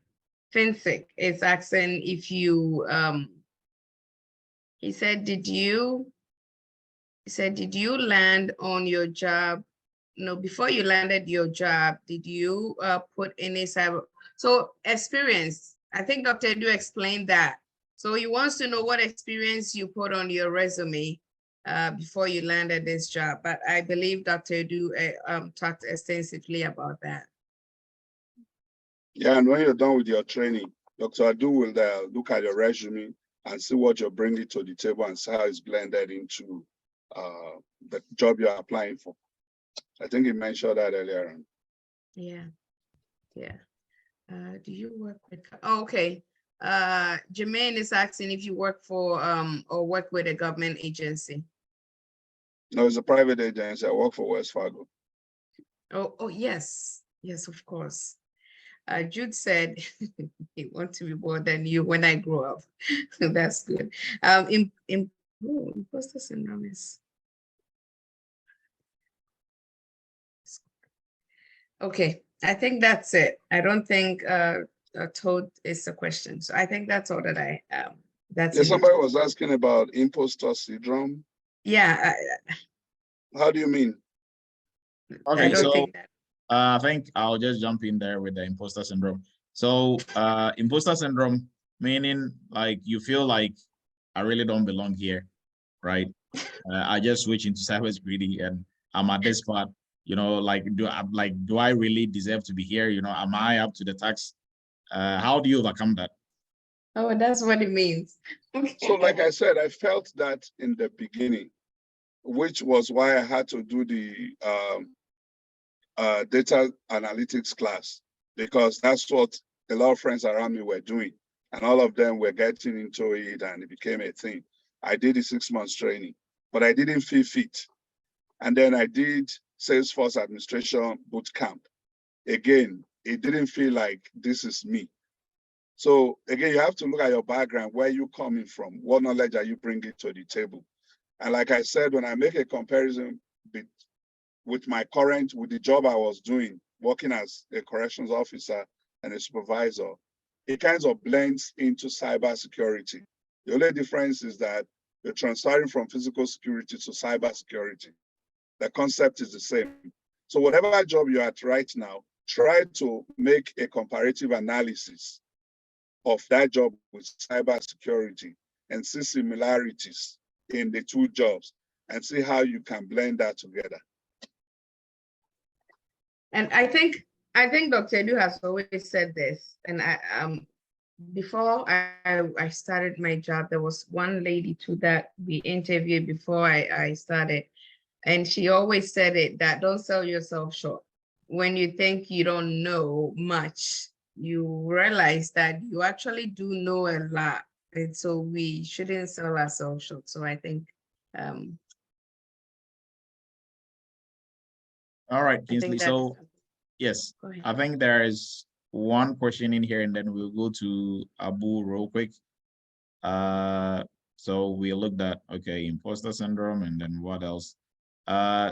Finsek is asking if you he said, did you land on your job? No, before you landed your job, did you put any cyber? So experience, I think Dr. Edu explained that. So he wants to know what experience you put on your resume before you landed this job. But I believe Dr. Edu talked extensively about that. Yeah, and when you're done with your training, Dr. Adu will look at your resume and see what you're bringing to the table and see how it's blended into the job you're applying for. I think he mentioned that earlier on. Yeah, yeah. Do you work with, oh, okay. Jermaine is asking if you work for or work with a government agency. No, it's a private agency. I work for West Fargo. Oh, yes. Yes, of course. Jude said he wants to be more than you when I grow up. That's good. Imposter syndrome is. Okay, I think that's it. I don't think Toad is a question. So I think that's all that I that's Yeah, it. somebody was asking about imposter syndrome. Yeah. How do you mean? Okay, I don't so think that. I think I'll just jump in there with the imposter syndrome. So imposter syndrome, meaning like you feel like I really don't belong here, right? I just switched into cybersecurity and I'm at this part, you know, do I really deserve to be here? You know, am I up to the task? How do you overcome that? Oh, that's what it means. So like I said, I felt that in the beginning, which was why I had to do the data analytics class, because that's what a lot of friends around me were doing. And all of them were getting into it and it became a thing. I did the 6 months training, but I didn't feel fit. And then I did Salesforce administration boot camp. Again, it didn't feel like this is me. So again, you have to look at your background, where you're coming from, what knowledge are you bringing to the table? And like I said, when I make a comparison with the job I was doing, working as a corrections officer and a supervisor, it kind of blends into cybersecurity. The only difference is that you're transferring from physical security to cybersecurity. The concept is the same. So whatever job you're at right now, try to make a comparative analysis of that job with cybersecurity and see similarities in the two jobs and see how you can blend that together. And I think Dr. Edu has always said this, and before I started my job, there was one lady too that we interviewed before I started, and she always said it, that don't sell yourself short. When you think you don't know much, you realize that you actually do know a lot, and so we shouldn't sell ourselves short. So I think all right, Kingsley. So yes, I think there is one question in here, and then we'll go to Abu real quick. So we looked at, okay, imposter syndrome, and then what else?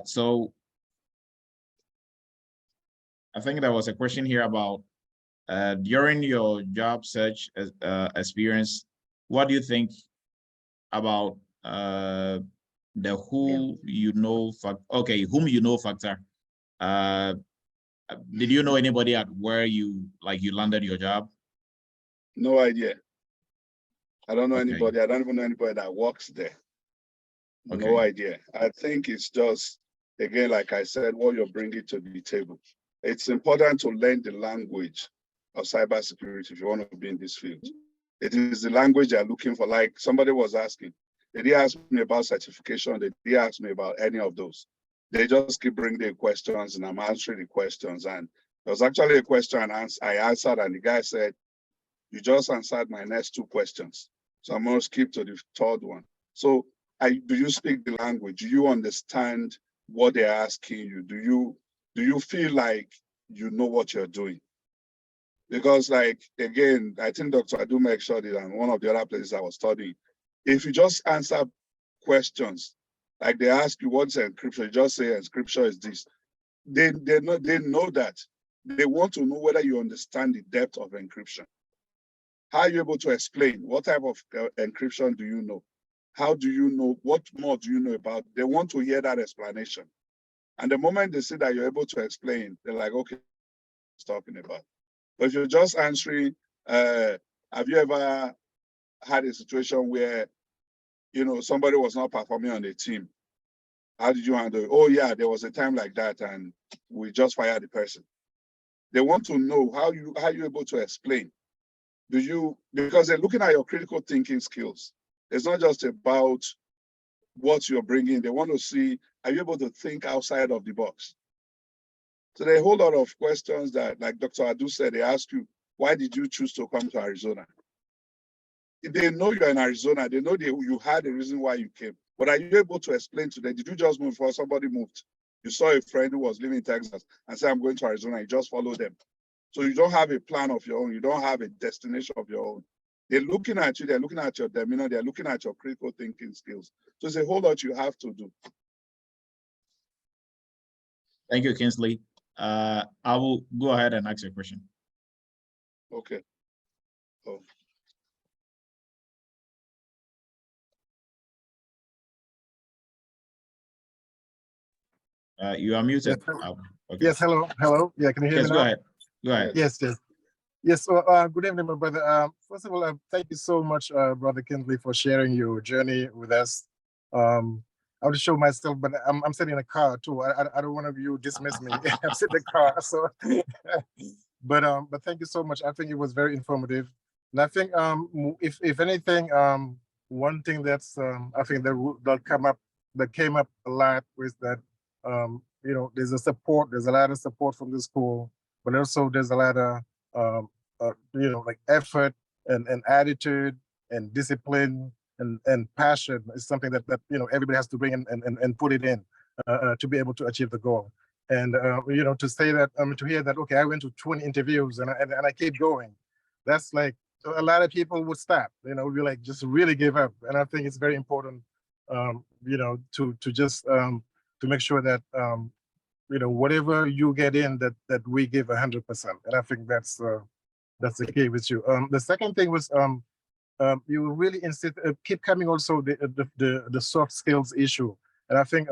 So I think there was a question here about during your job search experience, what do you think about the who you know whom you know factor. Did you know anybody at where you landed your job? No idea. I don't know Okay. anybody. I don't even know anybody that works there. Okay. No idea. I think it's just, again, like I said, what you're bringing to the table. It's important to learn the language of cybersecurity if you want to be in this field. It is the language they're looking for. Like somebody was asking, they didn't ask me about certification. They didn't ask me about any of those. They just keep bringing the questions and I'm answering the questions. And there was actually a question I answered and the guy said, you just answered my next two questions. So I'm going to skip to the third one. So do you speak the language? Do you understand what they're asking you? Do you feel like you know what you're doing? Because like, again, I think Dr. Adu make sure that in one of the other places I was studying, if you just answer questions, like they ask you what's encryption, you just say encryption is this. They know that. They want to know whether you understand the depth of encryption. How are you able to explain? What type of encryption do you know? How do you know? What more do you know about? They want to hear that explanation. And the moment they see that you're able to explain, they're like, okay, what's talking about? But if you're just answering, have you ever had a situation where, somebody was not performing on the team? How did you handle it? Oh yeah, there was a time like that and we just fired the person. They want to know how you're able to explain. Because they're looking at your critical thinking skills. It's not just about what you're bringing. They want to see, are you able to think outside of the box? So there are a whole lot of questions that, like Dr. Adu said, they ask you, why did you choose to come to Arizona? They know you're in Arizona. They know you had a reason why you came. But are you able to explain to them, did you just move or somebody moved? You saw a friend who was living in Texas and said, I'm going to Arizona. You just follow them. So you don't have a plan of your own. You don't have a destination of your own. They're looking at you. They're looking at your demeanor. They're looking at your critical thinking skills. So it's a whole lot you have to do. Thank you, Kingsley. I will go ahead and ask your question. Okay. Oh. You are muted. Yes, Okay. yes, hello. Yeah, can you hear Yes, me now? go ahead. Go ahead. Yes. Yes, so, good evening, my brother. First of all, thank you so much, Brother Kingsley, for sharing your journey with us. I'll just show myself, but I'm sitting in a car too. I don't want you to dismiss me. I'm sitting in the car, so. But thank you so much. I think it was very informative, and I think if anything, one thing that's I think that came up a lot was that there's a lot of support from the school, but also there's a lot of like effort and attitude and discipline and passion is something that everybody has to bring in and put it in to be able to achieve the goal. And to say that, to hear that, okay, I went to 20 interviews and I keep going. That's like a lot of people would stop, we like just really give up. And I think it's very important, to just to make sure that whatever you get in, that we give 100%. And I think that's the key with you. The second thing was you really keep coming also the soft skills issue, and I think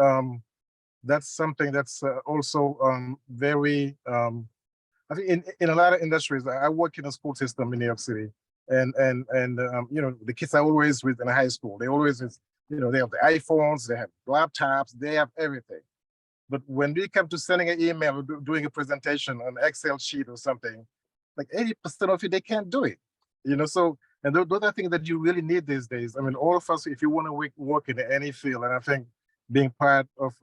that's something that's also very. I think in a lot of industries, I work in a school system in New York City, and the kids are always in high school. They always they have the iPhones, they have laptops, they have everything. But when we come to sending an email or doing a presentation on an Excel sheet or something, like 80% of it, they can't do it. So, and those are things that you really need these days. I mean, all of us, if you want to work in any field, and I think being part of,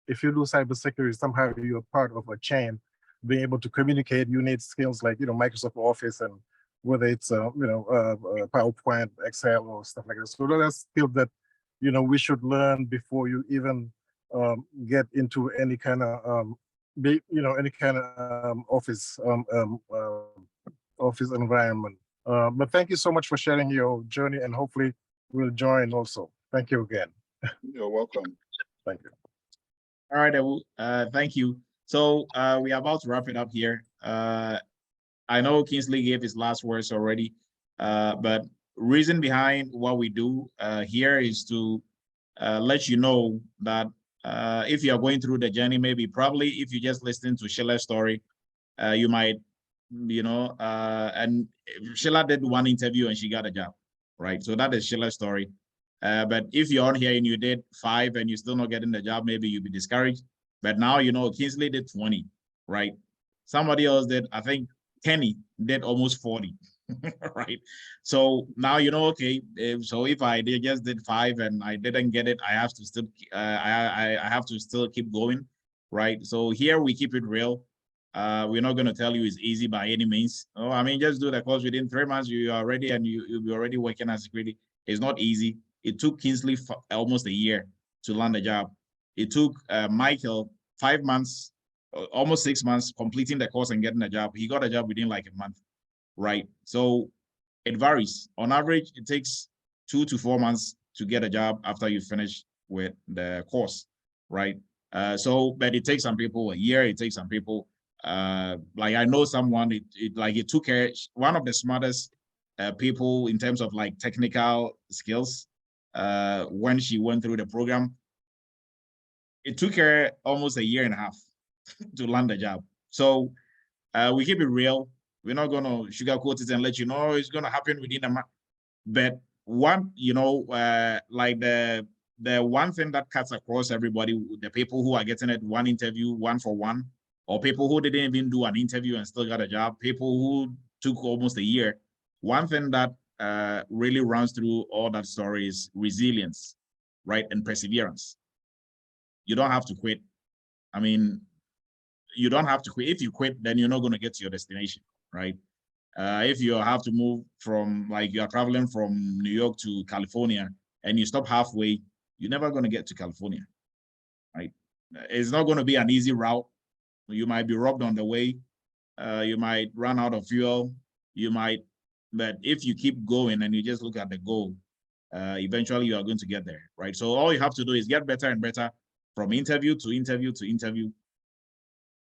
if you do cybersecurity, somehow you're part of a chain, being able to communicate, you need skills like, Microsoft Office, and whether it's, PowerPoint, Excel, or stuff like that. So those are skills that, we should learn before you even get into any kind of office office environment. But thank you so much for sharing your journey, and hopefully we'll join also. Thank you again. You're welcome. Thank you. All right, thank you. So we are about to wrap it up here. I know Kingsley gave his last words already, but reason behind what we do here is to let you know that if you are going through the journey, maybe probably if you just listen to Sheila's story, you might, and Sheila did one interview and she got a job, right? So that is Sheila's story. But if you're on here and you did 5 and you're still not getting the job, maybe you'll be discouraged. But now, Kingsley did 20, right? Somebody else did, I think Kenny did almost 40, right? So now, okay, so if I just did 5 and I didn't get it, I have to still, I have to still keep going, right? So here we keep it real. We're not going to tell you it's easy by any means. Oh, I mean, just do the course within 3 months, you are ready and you'll be already working as security. It's not easy. It took Kingsley almost a year to land a job. It took Michael 5 months, almost 6 months, completing the course and getting a job. He got a job within like a month, right? So it varies. On average, it takes 2 to 4 months to get a job after you finish with the course, right? But it takes some people a year. It takes some people, like I know someone, it took her, one of the smartest people in terms of like technical skills, when she went through the program, it took her almost 1.5 years to land a job. So we keep it real. We're not gonna sugarcoat it and let you know it's gonna happen within a month. But one, like the one thing that cuts across everybody, the people who are getting it one interview, 1-for-1, or people who didn't even do an interview and still got a job, people who took almost a year. One thing that really runs through all that story is resilience, right? And perseverance. You don't have to quit. I mean, you don't have to quit. If you quit, then you're not going to get to your destination, right? If you have to move from, like you are traveling from New York to California and you stop halfway, you're never going to get to California, right? It's not going to be an easy route. You might be robbed on the way. You might run out of fuel. But if you keep going and you just look at the goal, eventually you are going to get there, right? So all you have to do is get better and better from interview to interview to interview.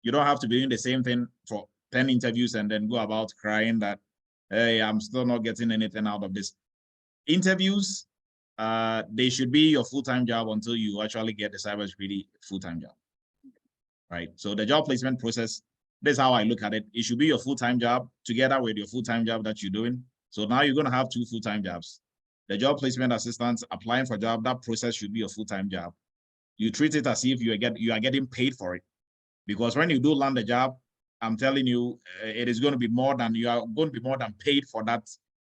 You don't have to be doing the same thing for 10 interviews and then go about crying that, hey, I'm still not getting anything out of this. Interviews, they should be your full-time job until you actually get the cybersecurity full-time job, right? So the job placement process, this is how I look at it. It should be your full-time job together with your full-time job that you're doing. So now you're going to have 2 full-time jobs. The job placement assistants applying for a job, that process should be your full-time job. You treat it as if you are getting paid for it. Because when you do land a job, I'm telling you, it is going to be more than, you are going to be more than paid for that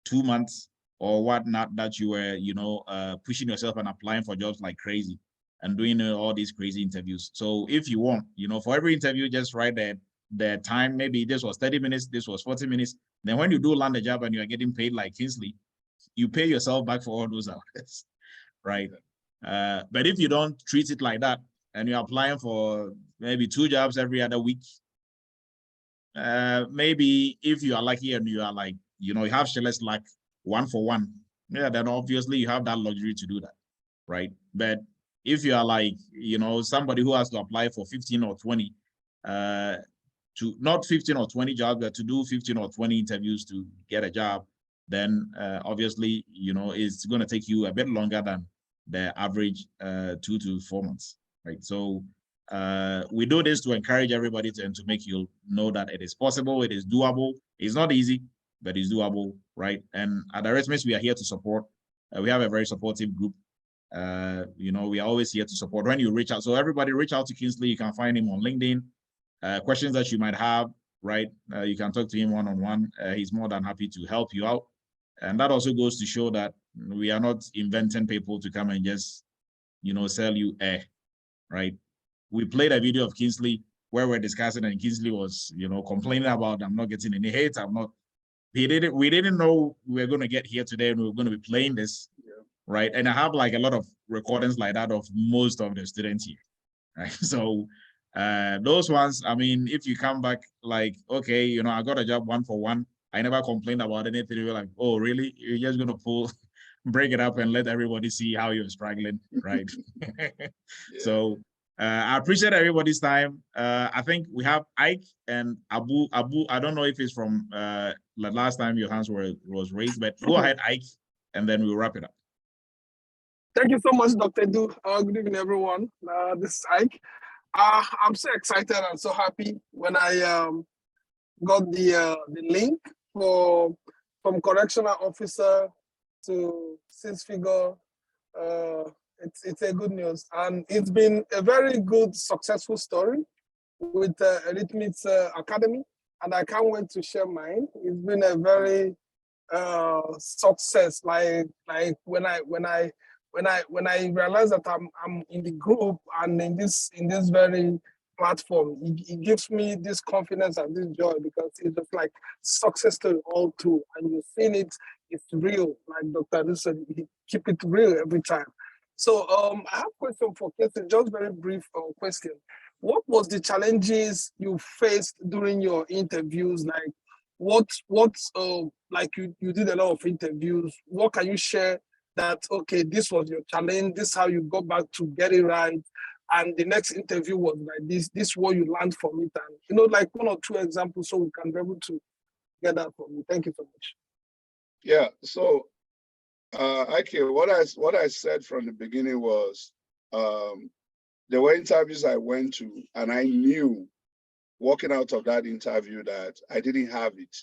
2 months or whatnot that you were, pushing yourself and applying for jobs like crazy and doing all these crazy interviews. So if you want, for every interview, just write the time. Maybe this was 30 minutes, this was 40 minutes. Then when you do land a job and you are getting paid like Kingsley, you pay yourself back for all those hours, right? But if you don't treat it like that and you're applying for maybe 2 jobs every other week, maybe if you are lucky and you are like, you have Sheila's luck 1-for-1, yeah, then obviously you have that luxury to do that, right? But if you are like, somebody who has to apply for 15 or 20, to not 15 or 20 jobs, but to do 15 or 20 interviews to get a job, then obviously, it's going to take you a bit longer than the average 2 to 4 months, right? So we do this to encourage everybody and to make you know that it is possible, it is doable. It's not easy, but it's doable, right? And at Eretmis, we are here to support. We have a very supportive group. We are always here to support when you reach out. So everybody reach out to Kingsley. You can find him on LinkedIn. Questions that you might have, right? You can talk to him one-on-one. He's more than happy to help you out. And that also goes to show that we are not inventing people to come and just, sell you air, right? We played a video of Kingsley where we're discussing and Kingsley was, complaining about, I'm not getting any hate. We didn't know we were going to get here today and we were going to be playing this, right? And I have like a lot of recordings like that of most of the students here, right? So those ones, I mean, if you come back like, okay, I got a job 1-for-1, I never complained about anything. You're like, oh, really? You're just going to break it up and let everybody see how you're struggling, right? Yeah. So I appreciate everybody's time. I think we have Ike and Abu. I don't know if it's from the last time your hands was raised, but go ahead, Ike. and then we'll wrap it up. Thank you so much, Dr. Du. Good evening, everyone. This is Ike. I'm so excited and so happy when I got the link from correctional officer to six-figure. It's a good news, and it's been a very good, successful story with Eretmis Academy, and I can't wait to share mine. It's been a very success. Like when I realize that I'm in the group and in this very platform, it gives me this confidence and this joy, because it's just like success story all through, and you've seen it. It's real, like Dr. Du said. He keep it real every time. So I have a question for Casey, just very brief question. What was the challenges you faced during your interviews? Like what like you did a lot of interviews. What can you share that, okay, this was your challenge, this is how you go back to get it right, and the next interview was like this is what you learned from it, and you know, like 1 or 2 examples so we can be able to get that from you. Thank you so much. Yeah, so what I said from the beginning was there were interviews I went to, and I knew walking out of that interview that I didn't have it.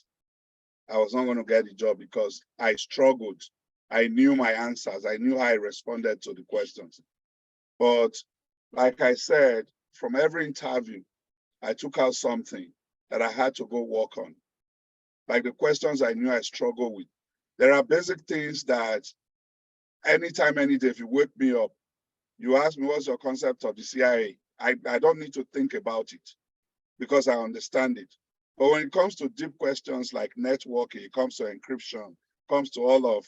I was not going to get the job because I struggled. I knew my answers. I knew how I responded to the questions. But like I said, from every interview, I took out something that I had to go work on. Like the questions I knew I struggled with. There are basic things that anytime, any day, if you wake me up, you ask me, what's your concept of the CIA? I don't need to think about it because I understand it. But when it comes to deep questions like networking, it comes to encryption, comes to all of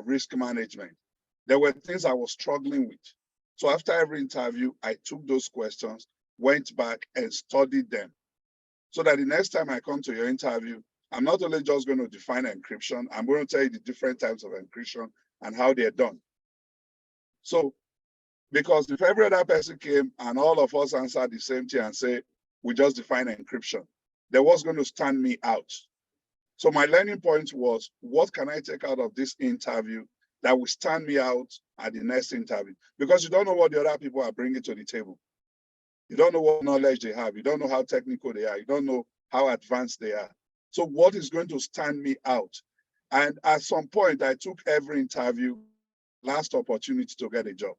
risk management, there were things I was struggling with. So after every interview, I took those questions, went back and studied them, so that the next time I come to your interview, I'm not only just going to define encryption, I'm going to tell you the different types of encryption and how they're done. So, because if every other person came and all of us answered the same thing and say, we just define encryption, there was going to stand me out. So my learning point was, what can I take out of this interview that will stand me out at the next interview? Because you don't know what the other people are bringing to the table. You don't know what knowledge they have. You don't know how technical they are. You don't know how advanced they are. So what is going to stand me out? And at some point, I took every interview, last opportunity to get a job.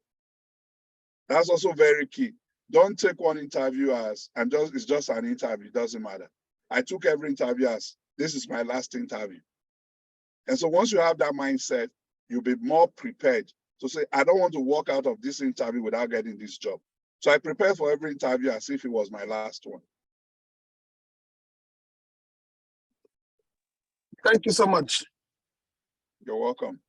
That's also very key. Don't take one interview as, it's just an interview, it doesn't matter. I took every interview as, this is my last interview. And so once you have that mindset, you'll be more prepared to say, I don't want to walk out of this interview without getting this job. So I prepare for every interview as if it was my last one. Thank you so much. You're welcome.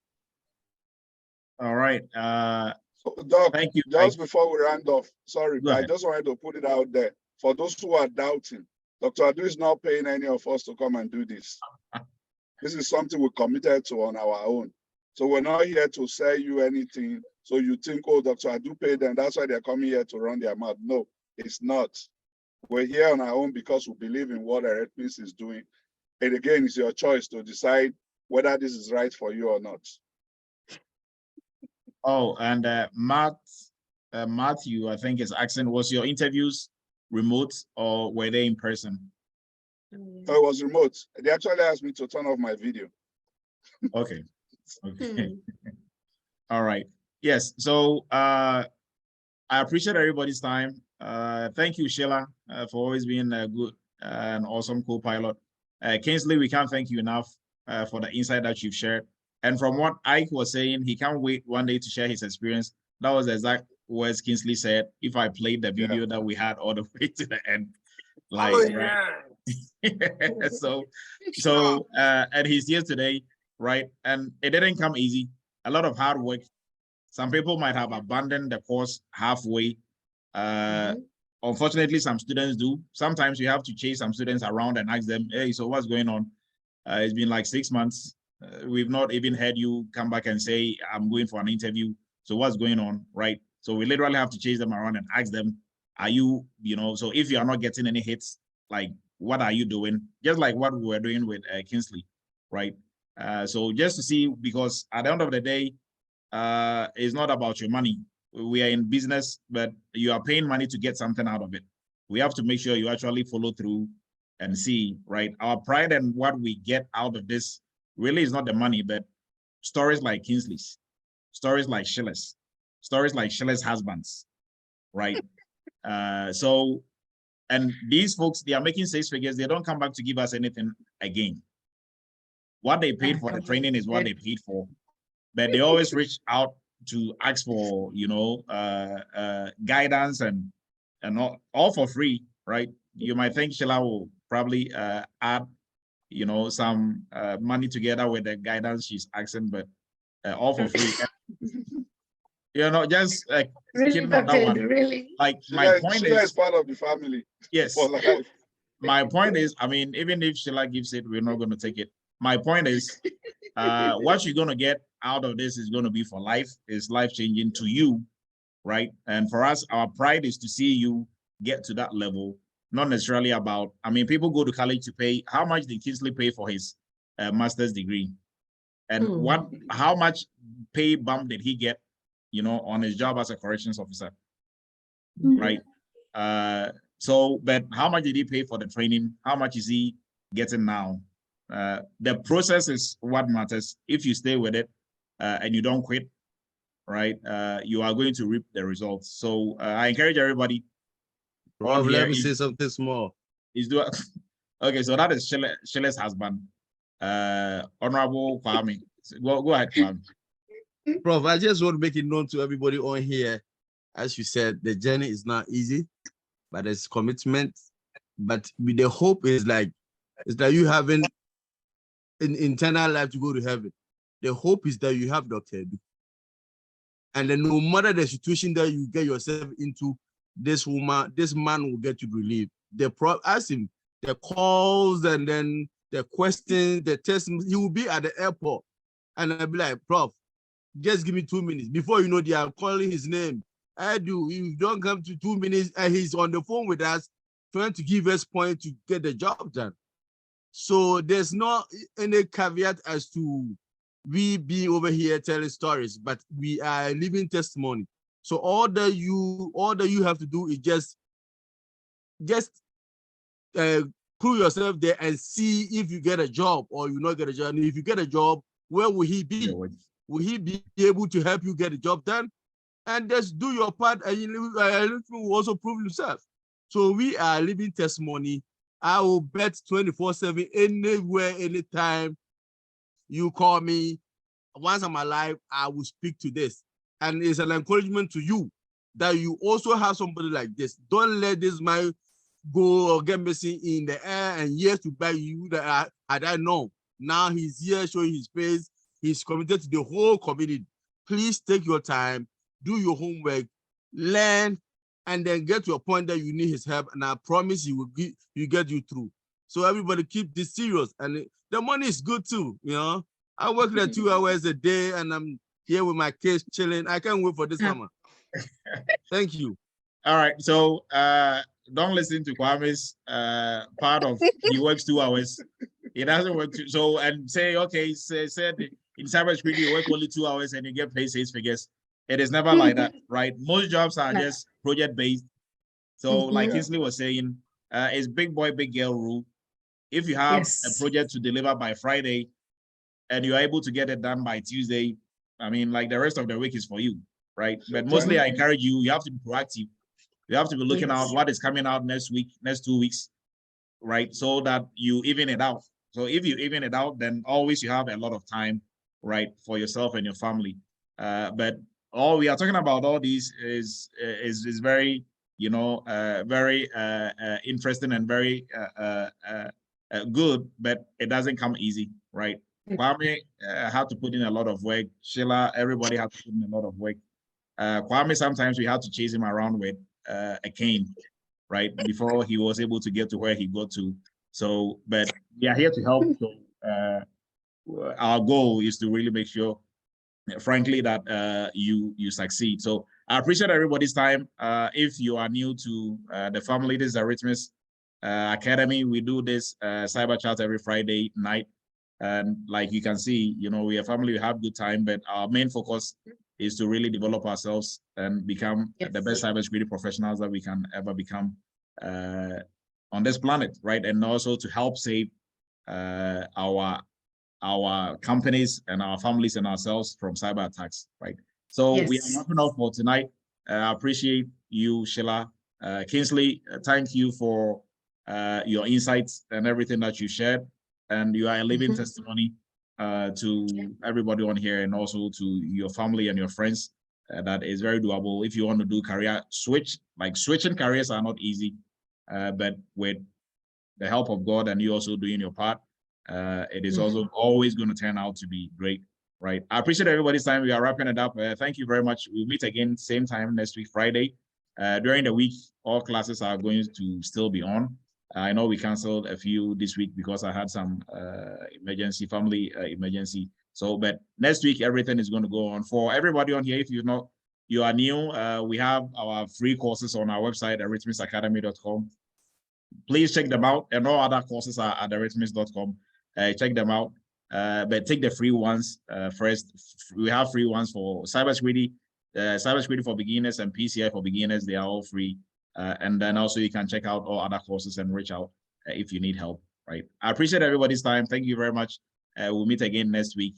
All right. So, Doc, thank you. Just before we round off, sorry, but I ahead. just wanted to put it out there. For those who are doubting, Dr. Adu is not paying any of us to come and do this. This is something we committed to on our own. So we're not here to sell you anything. So you think, oh, Dr. Adu paid them, that's why they're coming here to run their mouth. No, it's not. We're here on our own because we believe in what Eretmis is doing. And again, it's your choice to decide whether this is right for you or not. Oh, and Matthew, I think is asking, was your interviews remote or were they in person? So it was remote. They actually asked me to turn off my video. Okay. Okay. All right. Yes. So I appreciate everybody's time. Thank you, Sheila, for always being a good and awesome co-pilot. Kingsley, we can't thank you enough for the insight that you've shared. And from what Ike was saying, he can't wait one day to share his experience. That was the exact words Kingsley said. If I played the video that we had all the way to the end, like, oh, yeah. Right? so and he's here today, right? And it didn't come easy. A lot of hard work. Some people might have abandoned the course halfway. Unfortunately, some students do. Sometimes you have to chase some students around and ask them, hey, so what's going on? It's been like 6 months. We've not even heard you come back and say, I'm going for an interview. So what's going on, right? So we literally have to chase them around and ask them, are you, so if you are not getting any hits, like, what are you doing? Just like what we were doing with Kingsley, right? So just to see, because at the end of the day, it's not about your money. We are in business, but you are paying money to get something out of it. We have to make sure you actually follow through and see, right? Our pride and what we get out of this really is not the money, but stories like Kingsley's, stories like Sheila's, stories like Sheila's husbands, right? So, and these folks, they are making 6 figures. They don't come back to give us anything again. What they paid for the training is what they paid for, but they always reach out to ask for, you know, guidance and all for free, right? You might think Sheila will probably add, you know, some money together with the guidance she's asking, but all for free. You know, just like Really, kidding on that one. really? Like my point Sheila is part of the family. yes. For life. My point is, I mean, even if Sheila gives it, we're not going to take it. My point is, what you're going to get out of this is going to be for life. It's life changing to you, right? And for us, our pride is to see you get to that level. Not necessarily about, I mean, people go to college to pay. How much did Kingsley pay for his master's degree? And how much pay bump did he get, you know, on his job as a corrections officer, right? So, but how much did he pay for the training? How much is he getting now? The process is what matters. If you stay with it and you don't quit, right, you are going to reap the results. So I encourage everybody. Rob, let me say something small. Is doing okay. So that is Sheila's husband, Honorable Kwame. Go ahead, Kwame. Prof, I just want to make it known to everybody on here. As you said, the journey is not easy, but there's commitment. But the hope is like you having an internal life to go to heaven. The hope is that you have Dr. Edu. And then no matter the situation that you get yourself into, this man will get you relieved. Ask him the calls and then the questions, the tests. He will be at the airport, and I'll be like, Prof, just give me 2 minutes. Before you know, they are calling his name. Edu, you don't come to 2 minutes, and he's on the phone with us, trying to give us points to get the job done. So there's not any caveat as to we being over here telling stories, but we are living testimony. So all that you have to do is just prove yourself there and see if you get a job or you not get a job. And if you get a job, where will he be? Will he be able to help you get the job done? And just do your part, and you will also prove himself. So we are living testimony. I will bet 24/7 anywhere, anytime you call me. Once I'm alive, I will speak to this. And it's an encouragement to you that you also have somebody like this. Don't let this man go or get missing in the air and years to buy you that had I known. Now he's here showing his face. He's committed to the whole community. Please take your time, do your homework, learn, and then get to a point that you need his help. And I promise he will get you through. So everybody keep this serious. And the money is good too, you know. I work there 2 hours a day and I'm here with my kids chilling. I can't wait for this summer. Thank you. All right. So don't listen to Kwame's part of he works 2 hours. He doesn't work so and say, okay, said in cybersecurity you work only 2 hours and you get paid 6 figures. It is never like that, right? Most jobs are just project based. So like Kingsley was saying, it's big boy, big girl rule. If you have a project to deliver by Friday and you're able to get it done by Tuesday, I mean, like the rest of the week is for you, right? But mostly I encourage you have to be proactive. You have to be looking out what is coming out next week, next 2 weeks, right? So that you even it out. So if you even it out, then always you have a lot of time, right, for yourself and your family. But all we are talking about, all these is very, you know, very interesting and very good, but it doesn't come easy, right? Kwame had to put in a lot of work. Sheila, everybody had to put in a lot of work. Kwame, sometimes we had to chase him around with a cane, right, before he was able to get to where he got to. So, but we are here to help. So our goal is to really make sure, frankly, that you succeed. So I appreciate everybody's time. If you are new to the family, this is Eretmis Academy. We do this cyber chat every Friday night. And like you can see, you know, we are family, we have good time, but our main focus is to really develop ourselves and become the best cybersecurity professionals that we can ever become on this planet, right? And also to help save our companies and our families and ourselves from cyber attacks, right? So we are wrapping up for tonight. I appreciate you, Sheila. Kingsley, thank you for your insights and everything that you shared. And you are a living testimony to everybody on here, and also to your family and your friends. That is very doable. If you want to do career switch, like switching careers are not easy, but with the help of God and you also doing your part, it is also always going to turn out to be great, right? I appreciate everybody's time. We are wrapping it up. Thank you very much. We'll meet again same time next week, Friday. During the week, all classes are going to still be on. I know we canceled a few this week because I had some emergency, family emergency. So, but next week, everything is going to go on. For everybody on here, if you are new, we have our free courses on our website, eretmisacademy.com. Please check them out. And all other courses are at eretmis.com. Check them out. But take the free ones first. We have free ones for cybersecurity, cybersecurity for beginners and PCI for beginners. They are all free. And then also you can check out all other courses and reach out if you need help, right? I appreciate everybody's time. Thank you very much. We'll meet again next week,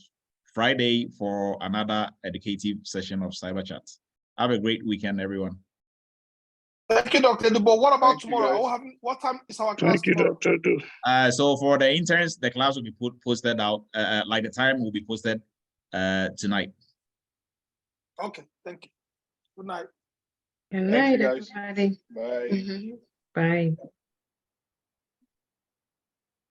Friday, for another educative session of Cyber Chat. Have a great weekend, everyone. Thank you, Dr. Dubois. What about tomorrow? What time is our class tomorrow? So for the interns, the class will be posted out, like the time will be posted tonight. Okay, thank you. Good night. Good night, everybody. Bye. Bye.